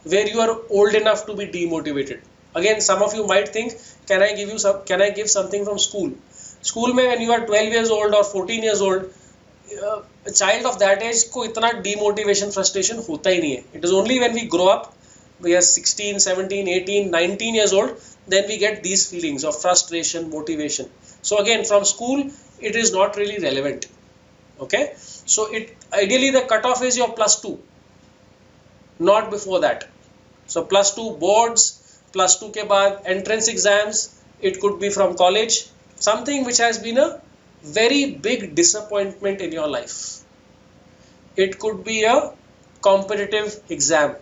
where you are old enough to be demotivated. Again, some of you might think, can I give something from school? School में when you are 12 years old or 14 years old, a child of that age को इतना demotivation, frustration होता ही नहीं है. It is only when we grow up, we are 16, 17, 18, 19 years old, then we get these feelings of frustration, motivation. So again, from school, it is not really relevant. Okay, so ideally the cutoff is your +2, not before that. So +2 boards, +2 के बाद entrance exams, it could be from college, something which has been a very big disappointment in your life. It could be a competitive exam.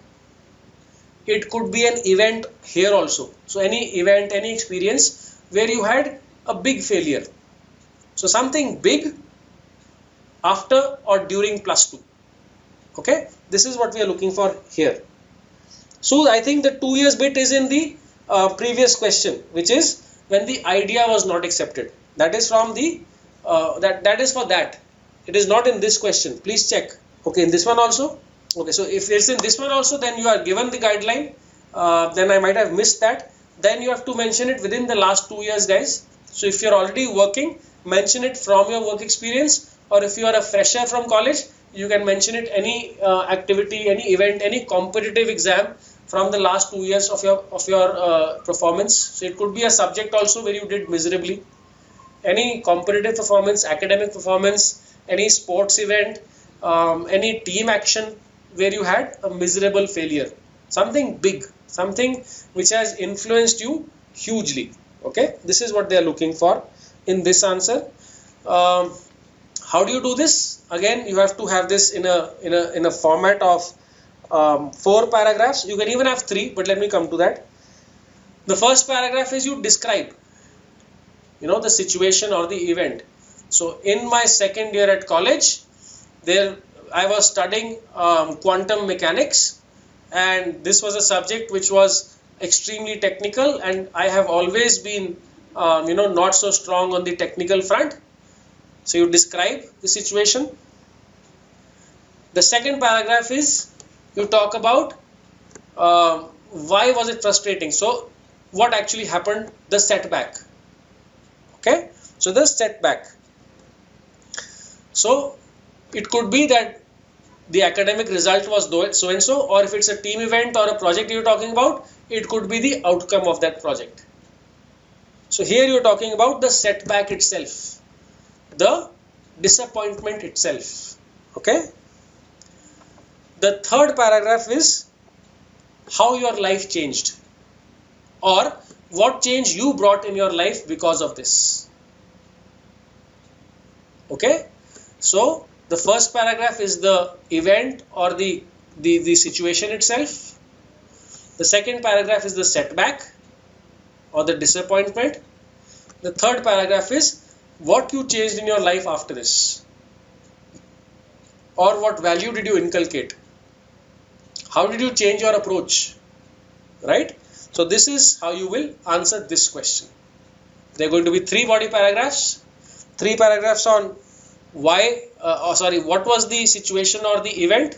It could be an event here also. So any event, any experience where you had a big failure. So something big after or during +2. Okay, this is what we are looking for here. So I think the 2 years bit is in the previous question, which is when the idea was not accepted. That is from the that is for that. It is not in this question. Please check. Okay, in this one also. Okay, so if it's in this one also, then you are given the guideline. Then I might have missed that. Then you have to mention it within the last 2 years, guys. So if you're already working, mention it from your work experience. Or if you are a fresher from college, you can mention it any activity, any event, any competitive exam from the last 2 years of your performance. So it could be a subject also where you did miserably. Any competitive performance, academic performance, any sports event, any team action where you had a miserable failure. Something big, something which has influenced you hugely. Okay, this is what they are looking for in this answer. How do you do this? Again, you have to have this in a format of 4 paragraphs. You can even have 3, but let me come to that. The first paragraph is you describe, the situation or the event. So in my second year at college, there I was studying quantum mechanics, and this was a subject which was extremely technical, and I have always been not so strong on the technical front. So you describe the situation. The second paragraph is you talk about why was it frustrating. So what actually happened, the setback. Okay, so the setback. So it could be that the academic result was so and so, or if it's a team event or a project you're talking about, it could be the outcome of that project. So here you're talking about the setback itself, the disappointment itself. Okay. The third paragraph is how your life changed, or what change you brought in your life because of this. Okay. So the first paragraph is the event or the situation itself. The second paragraph is the setback or the disappointment. The third paragraph is what you changed in your life after this, or what value did you inculcate. How did you change your approach, right? So this is how you will answer this question. There are going to be 3 body paragraphs, 3 paragraphs on why, what was the situation or the event.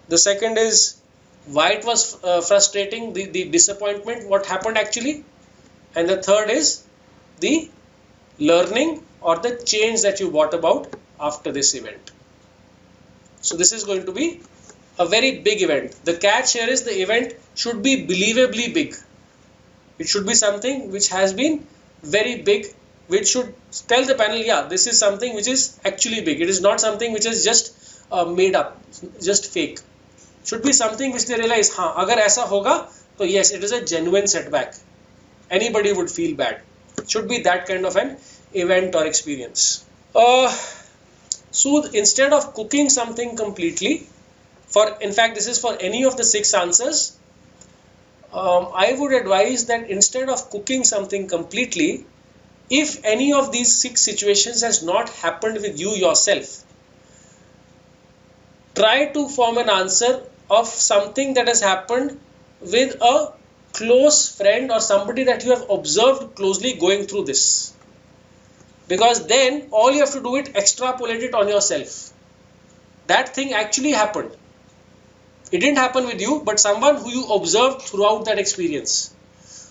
The second is why it was frustrating, the disappointment, what happened actually. And the third is the learning or the change that you brought about after this event. So this is going to be a very big event. The catch here is the event should be believably big. It should be something which has been very big, which should tell the panel, yeah, this is something which is actually big. It is not something which is just made up, just fake. Should be something which they realize, हाँ, अगर ऐसा होगा, तो yes, it is a genuine setback. Anybody would feel bad. Should be that kind of an event or experience. So instead of cooking something completely, in fact, this is for any of the 6 answers, I would advise that instead of cooking something completely, if any of these 6 situations has not happened with you yourself, try to form an answer of something that has happened with a close friend or somebody that you have observed closely going through this. Because then all you have to do is extrapolate it on yourself. That thing actually happened. It didn't happen with you, but someone who you observed throughout that experience.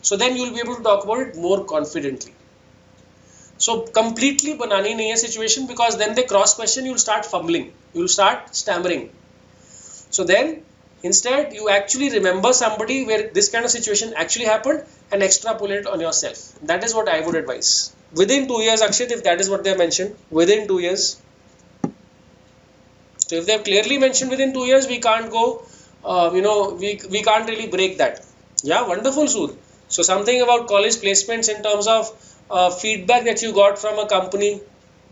So then you will be able to talk about it more confidently. So completely banani nahi hai situation, because then they cross question, you will start fumbling, you will start stammering. So then instead you actually remember somebody where this kind of situation actually happened and extrapolate it on yourself. That is what I would advise. Within 2 years, Akshit, if that is what they have mentioned, within 2 years. So if they have clearly mentioned within 2 years, we can't go, we can't really break that. Yeah, wonderful, Sood. So something about college placements in terms of feedback that you got from a company,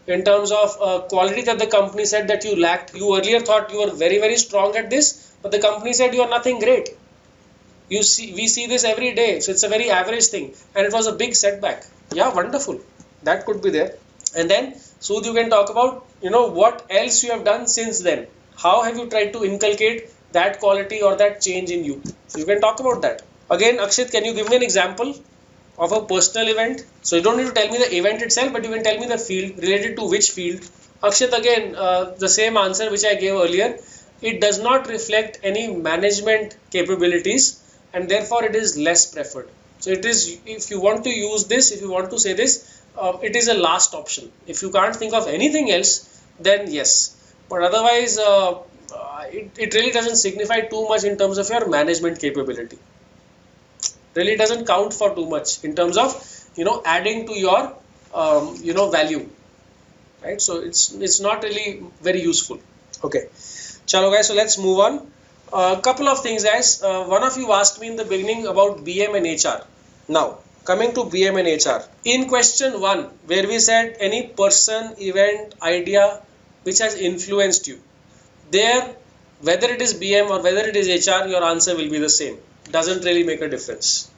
in terms of quality that the company said that you lacked. You earlier thought you were very, very strong at this, but the company said you are nothing great. We see this every day, so it's a very average thing, and it was a big setback. Yeah, wonderful. That could be there. And then, Sood, you can talk about, what else you have done since then. How have you tried to inculcate that quality or that change in you? So you can talk about that. Again, Akshit, can you give me an example of a personal event? So you don't need to tell me the event itself, but you can tell me the field, related to which field. Akshit, again, the same answer which I gave earlier. It does not reflect any management capabilities, and therefore it is less preferred. So it is, if you want to use this, if you want to say this, it is a last option. If you can't think of anything else, then yes. But otherwise, it really doesn't signify too much in terms of your management capability. Really doesn't count for too much in terms of, adding to your, value. Right? So it's not really very useful. Okay. Chalo guys, so let's move on. A couple of things, guys. One of you asked me in the beginning about BM and HR. Now, coming to BM and HR. In question 1, where we said any person, event, idea which has influenced you, there, whether it is BM or whether it is HR, your answer will be the same. Doesn't really make a difference.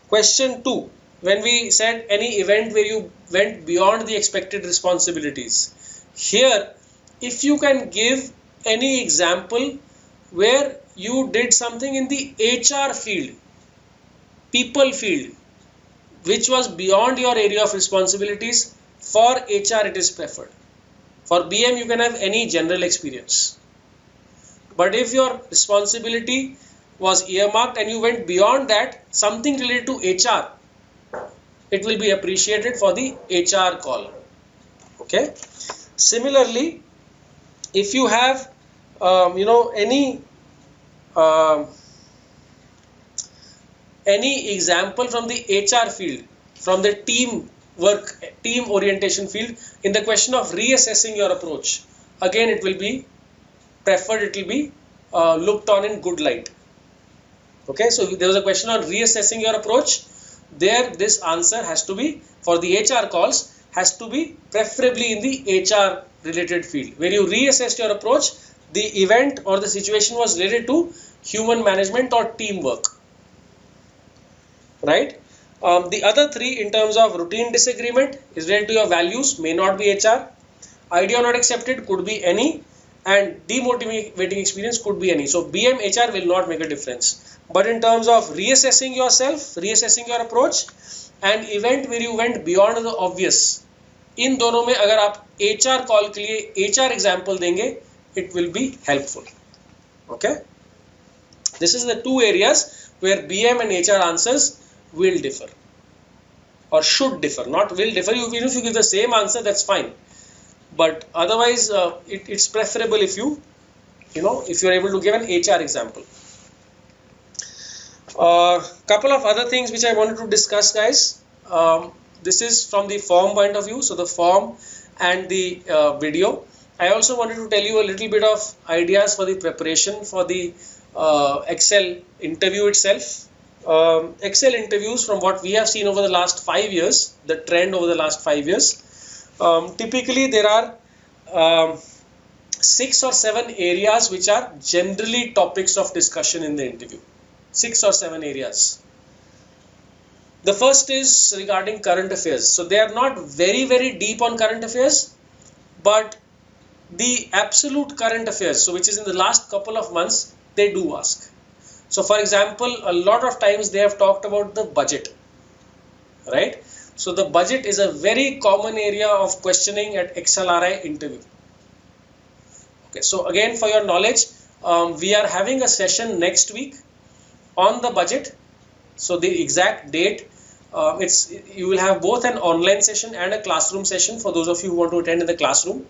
Question 2, when we said any event where you went beyond the expected responsibilities. Here, if you can give any example where you did something in the HR field, people field, which was beyond your area of responsibilities, for HR it is preferred. For BM you can have any general experience. But if your responsibility was earmarked and you went beyond that, something related to HR, it will be appreciated for the HR call. Okay. Similarly, if you have any example from the HR field, from the team orientation field, in the question of reassessing your approach, again it will be preferred, it will be looked on in good light. Okay, so there was a question on reassessing your approach. There, this answer has to be, for the HR calls, has to be preferably in the HR related field. Where you reassessed your approach, the event or the situation was related to human management or teamwork. Right? The other 3 in terms of routine disagreement is related to your values, may not be HR. Idea not accepted could be any, and demotivating experience could be any. So BM, HR will not make a difference. But in terms of reassessing yourself, reassessing your approach, and event where you went beyond the obvious, इन दोनों में अगर आप HR call के लिए HR example देंगे, it will be helpful. Okay, this is the 2 areas where BM and HR answers will differ or should differ, not will differ. Even if you give the same answer, that's fine, but otherwise it's preferable if you if you're able to give an HR example. Couple of other things which I wanted to discuss, guys. This is from the form point of view, so the form and the video. I also wanted to tell you a little bit of ideas for the preparation for the Excel interview itself. Excel interviews, from what we have seen over the last 5 years, the trend over the last 5 years, typically there are 6 or 7 areas which are generally topics of discussion in the interview. 6 or 7 areas. The first is regarding current affairs. So they are not very, very deep on current affairs, but the absolute current affairs, so which is in the last couple of months, they do ask. So for example, a lot of times they have talked about the budget, right? So the budget is a very common area of questioning at XLRI interview. Okay, so again, for your knowledge, we are having a session next week on the budget. So the exact date, you will have both an online session and a classroom session for those of you who want to attend in the classroom.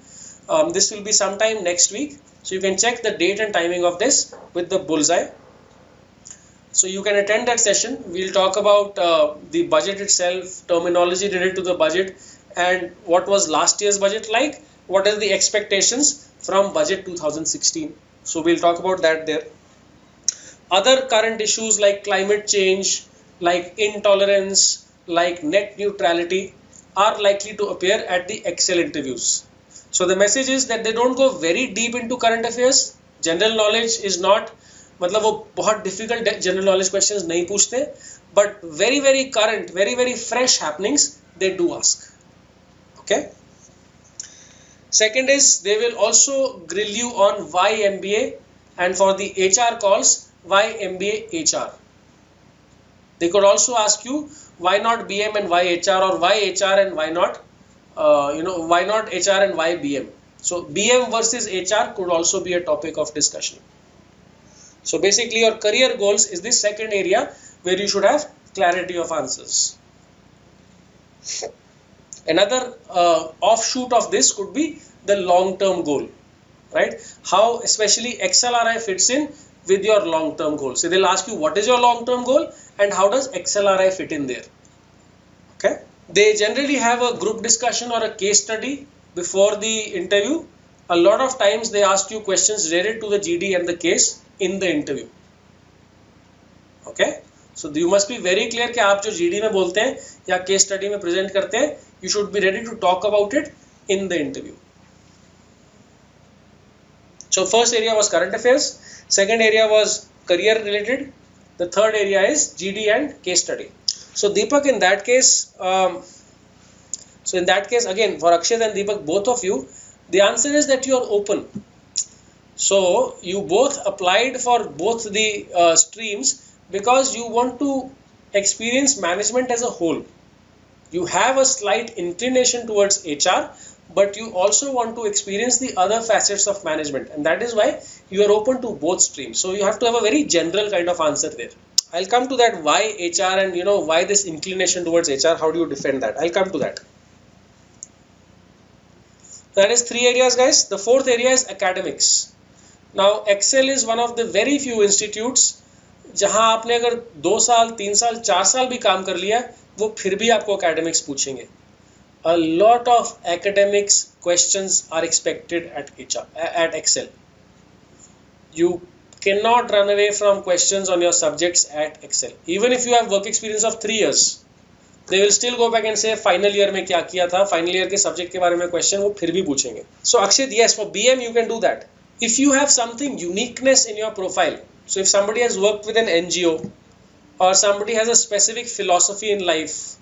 This will be sometime next week, so you can check the date and timing of this with the bullseye. So you can attend that session. We'll talk about the budget itself, terminology related to the budget, and what was last year's budget like, what are the expectations from budget 2016. So we'll talk about that there. Other current issues like climate change, like intolerance, like net neutrality are likely to appear at the Excel interviews. So the message is that they don't go very deep into current affairs. General knowledge is not, मतलब वो बहुत difficult general knowledge questions नहीं पूछते, but very, very current, very, very fresh happenings they do ask. Okay. Second is they will also grill you on why MBA, and for the HR calls, why MBA HR. They could also ask you why not BM and why HR, or why HR and why not, why not HR and why BM. So BM versus HR could also be a topic of discussion. So basically your career goals is the second area where you should have clarity of answers. Another offshoot of this could be the long-term goal, right? How especially XLRI fits in with your long-term goal. So they'll ask you what is your long-term goal and how does XLRI fit in there. Okay. They generally have a group discussion or a case study before the interview. A lot of times they ask you questions related to the GD and the case in the interview. Okay. So you must be very clear कि आप जो GD में बोलते हैं या case study में present करते हैं, you should be ready to talk about it in the interview. So first area was current affairs. Second area was career related. The third area is GD and case study. So Deepak, in that case, again, for Akshay and Deepak, both of you, the answer is that you are open. So you both applied for both the streams because you want to experience management as a whole. You have a slight inclination towards HR, but you also want to experience the other facets of management, and that is why you are open to both streams. So you have to have a very general kind of answer there. I'll come to that, why HR and why this inclination towards HR, how do you defend that? I'll come to that. That is 3 areas, guys. The fourth area is academics. Now Excel is one of the very few institutes जहां आपने अगर 2 साल 3 साल 4 साल भी काम कर लिया वो फिर भी आपको academics पूछेंगे. A lot of academics questions are expected at Excel. You cannot run away from questions on your subjects at Excel. Even if you have work experience of 3 years, they will still go back and say final year में क्या किया था, final year के subject के बारे में question वो फिर भी पूछेंगे. So Akshit, yes, for BM you can do that. If you have something uniqueness in your profile, so if somebody has worked with an NGO, or somebody has a specific philosophy in life,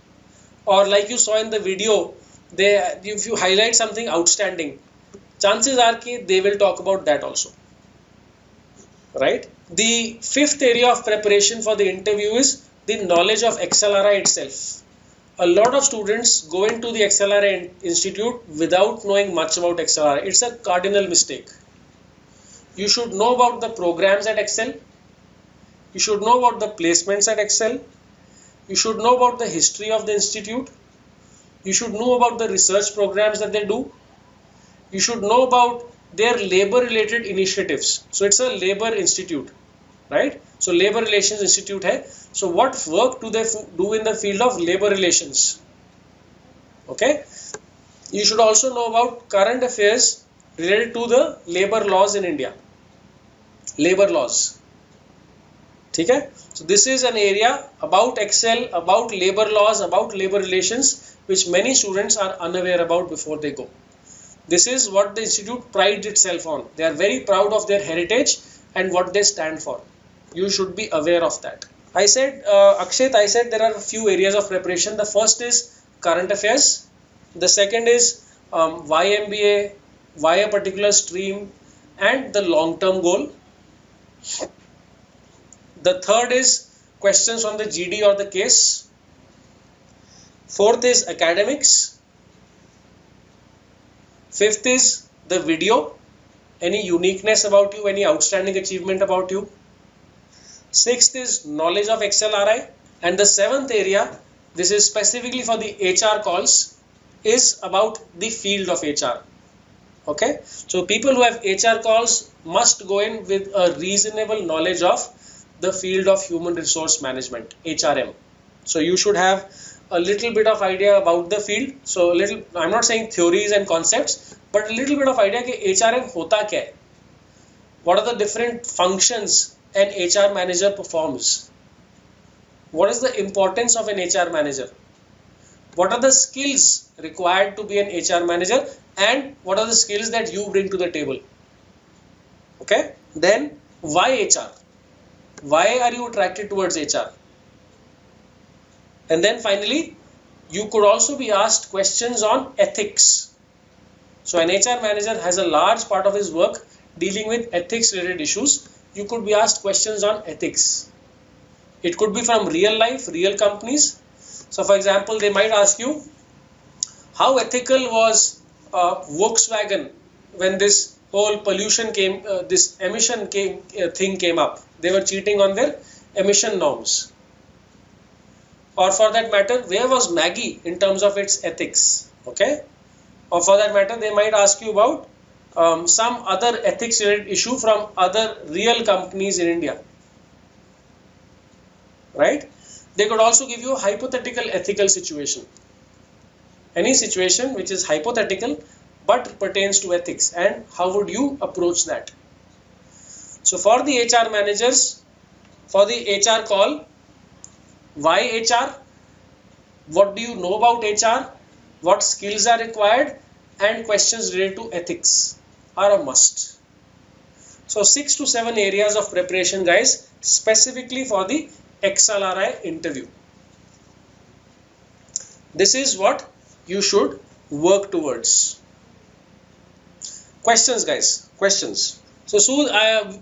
or like you saw in the video, if you highlight something outstanding, chances are that they will talk about that also, right? The fifth area of preparation for the interview is the knowledge of XLRI itself. A lot of students go into the XLRI institute without knowing much about XLRI. It's a cardinal mistake. You should know about the programs at Excel. You should know about the placements at Excel. You should know about the history of the institute. You should know about the research programs that they do. You should know about their labor related initiatives. So it's a labor institute, right? So labor relations institute hai. So what work do they do in the field of labor relations? Okay. You should also know about current affairs related to the labor laws in India. Labor laws. Okay? So this is an area about Excel, about labor laws, about labor relations, which many students are unaware about before they go. This is what the institute prides itself on. They are very proud of their heritage and what they stand for. You should be aware of that. I said, Akshat, I said there are a few areas of preparation. The first is current affairs. The second is why MBA, why a particular stream, and the long-term goal. The third is questions on the GD or the case. Fourth is academics. Fifth is the video. Any uniqueness about you, any outstanding achievement about you. Sixth is knowledge of XLRI. And the seventh area, this is specifically for the HR calls, is about the field of HR. Okay, so people who have HR calls must go in with a reasonable knowledge of the field of human resource management, HRM. So you should have a little bit of idea about the field. So I'm not saying theories and concepts, but a little bit of idea कि HRM होता क्या है? What are the different functions an HR manager performs? What is the importance of an HR manager? What are the skills required to be an HR manager, and what are the skills that you bring to the table? Okay, then why HR? Why are you attracted towards HR? And then finally, you could also be asked questions on ethics. So an HR manager has a large part of his work dealing with ethics related issues. You could be asked questions on ethics. It could be from real life, real companies. So for example, they might ask you, how ethical was Volkswagen when this whole pollution came, this emission thing came up? They were cheating on their emission norms. Or for that matter, where was Maggie in terms of its ethics? Okay. Or for that matter, they might ask you about some other ethics related issue from other real companies in India. Right? They could also give you a hypothetical ethical situation. Any situation which is hypothetical but pertains to ethics, and how would you approach that? So for the HR managers, for the HR call, why HR? What do you know about HR? What skills are required? And questions related to ethics are a must. So 6 to 7 areas of preparation, guys, specifically for the XLRI interview. This is what you should work towards. Questions, guys, questions. So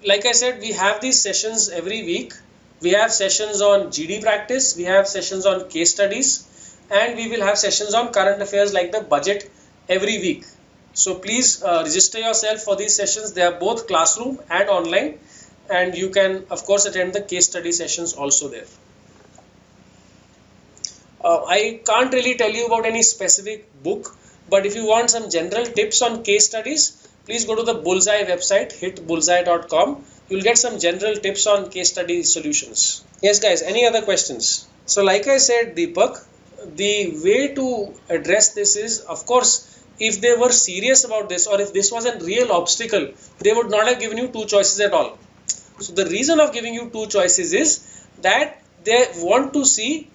like I said, we have these sessions every week. We have sessions on GD practice, we have sessions on case studies, and we will have sessions on current affairs like the budget every week. So please register yourself for these sessions. They are both classroom and online, and you can of course attend the case study sessions also there. I can't really tell you about any specific book, but if you want some general tips on case studies, please go to the Bullseye website, hitbullseye.com. You'll get some general tips on case study solutions. Yes guys, any other questions? So like I said, Deepak, the way to address this is, of course, if they were serious about this, or if this was a real obstacle, they would not have given you 2 choices at all. So the reason of giving you 2 choices is that they want to see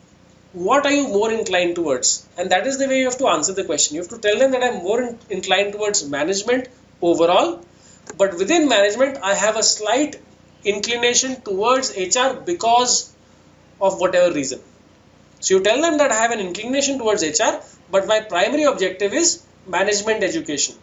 what are you more inclined towards, and that is the way you have to answer the question. You have to tell them that I'm more inclined towards management overall, but within management I have a slight inclination towards HR because of whatever reason. So you tell them that I have an inclination towards HR, but my primary objective is management education,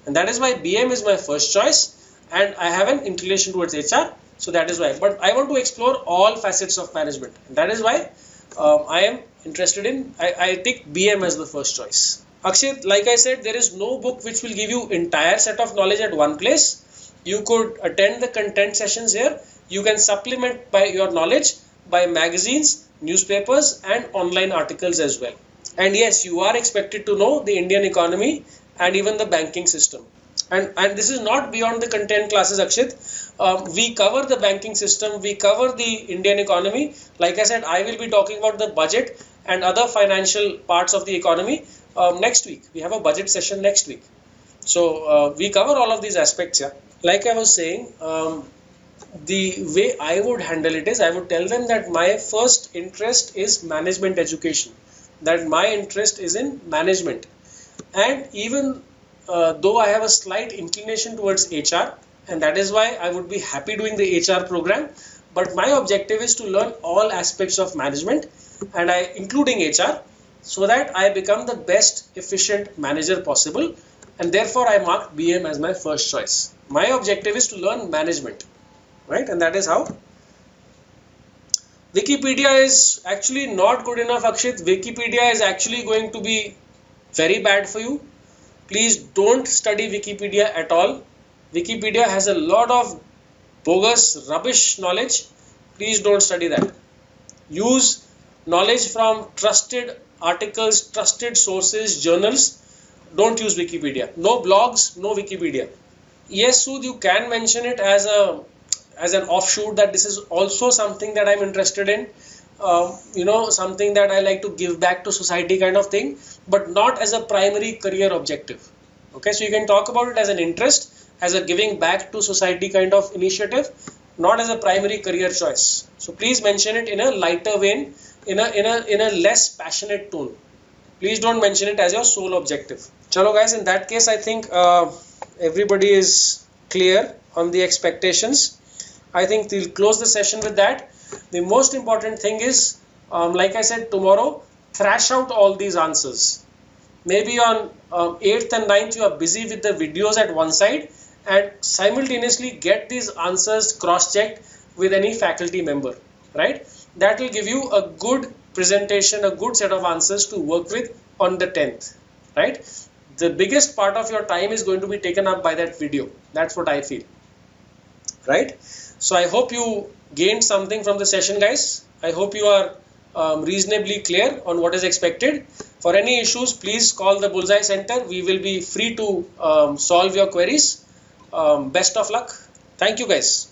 and that is why BM is my first choice, and I have an inclination towards HR, so that is why. But I want to explore all facets of management, and that is why I am interested in, I take BM as the first choice. Akshit, like I said, there is no book which will give you entire set of knowledge at one place. You could attend the content sessions here. You can supplement by your knowledge by magazines, newspapers, and online articles as well. And yes, you are expected to know the Indian economy and even the banking system. And this is not beyond the content classes, Akshit. We cover the banking system, we cover the Indian economy. Like I said, I will be talking about the budget and other financial parts of the economy next week. We have a budget session next week. So we cover all of these aspects. Yeah. Like I was saying, the way I would handle it is I would tell them that my first interest is management education, that my interest is in management. And even though I have a slight inclination towards HR, and that is why I would be happy doing the HR program, but my objective is to learn all aspects of management, and including HR, so that I become the best efficient manager possible, and therefore I marked BM as my first choice. My objective is to learn management, right? And that is how. Wikipedia is actually not good enough, Akshit. Wikipedia is actually going to be very bad for you. Please don't study Wikipedia at all. Wikipedia has a lot of bogus, rubbish knowledge. Please don't study that. Use knowledge from trusted articles, trusted sources, journals. Don't use Wikipedia. No blogs, no Wikipedia. Yes, Sudh, you can mention it as an offshoot that this is also something that I'm interested in. Something that I like to give back to society kind of thing, but not as a primary career objective. Okay, so you can talk about it as an interest, as a giving back to society kind of initiative, not as a primary career choice. So please mention it in a lighter vein, in a less passionate tone. Please don't mention it as your sole objective. Chalo guys, in that case, I think everybody is clear on the expectations. I think we'll close the session with that. The most important thing is, like I said, tomorrow, thrash out all these answers. Maybe on 8th and 9th, you are busy with the videos at one side, and simultaneously get these answers cross-checked with any faculty member, right? That will give you a good presentation, a good set of answers to work with on the 10th, right? The biggest part of your time is going to be taken up by that video. That's what I feel, right? So I hope you gained something from the session, guys. I hope you are reasonably clear on what is expected. For any issues, please call the Bullseye Center. We will be free to solve your queries. Best of luck. Thank you, guys.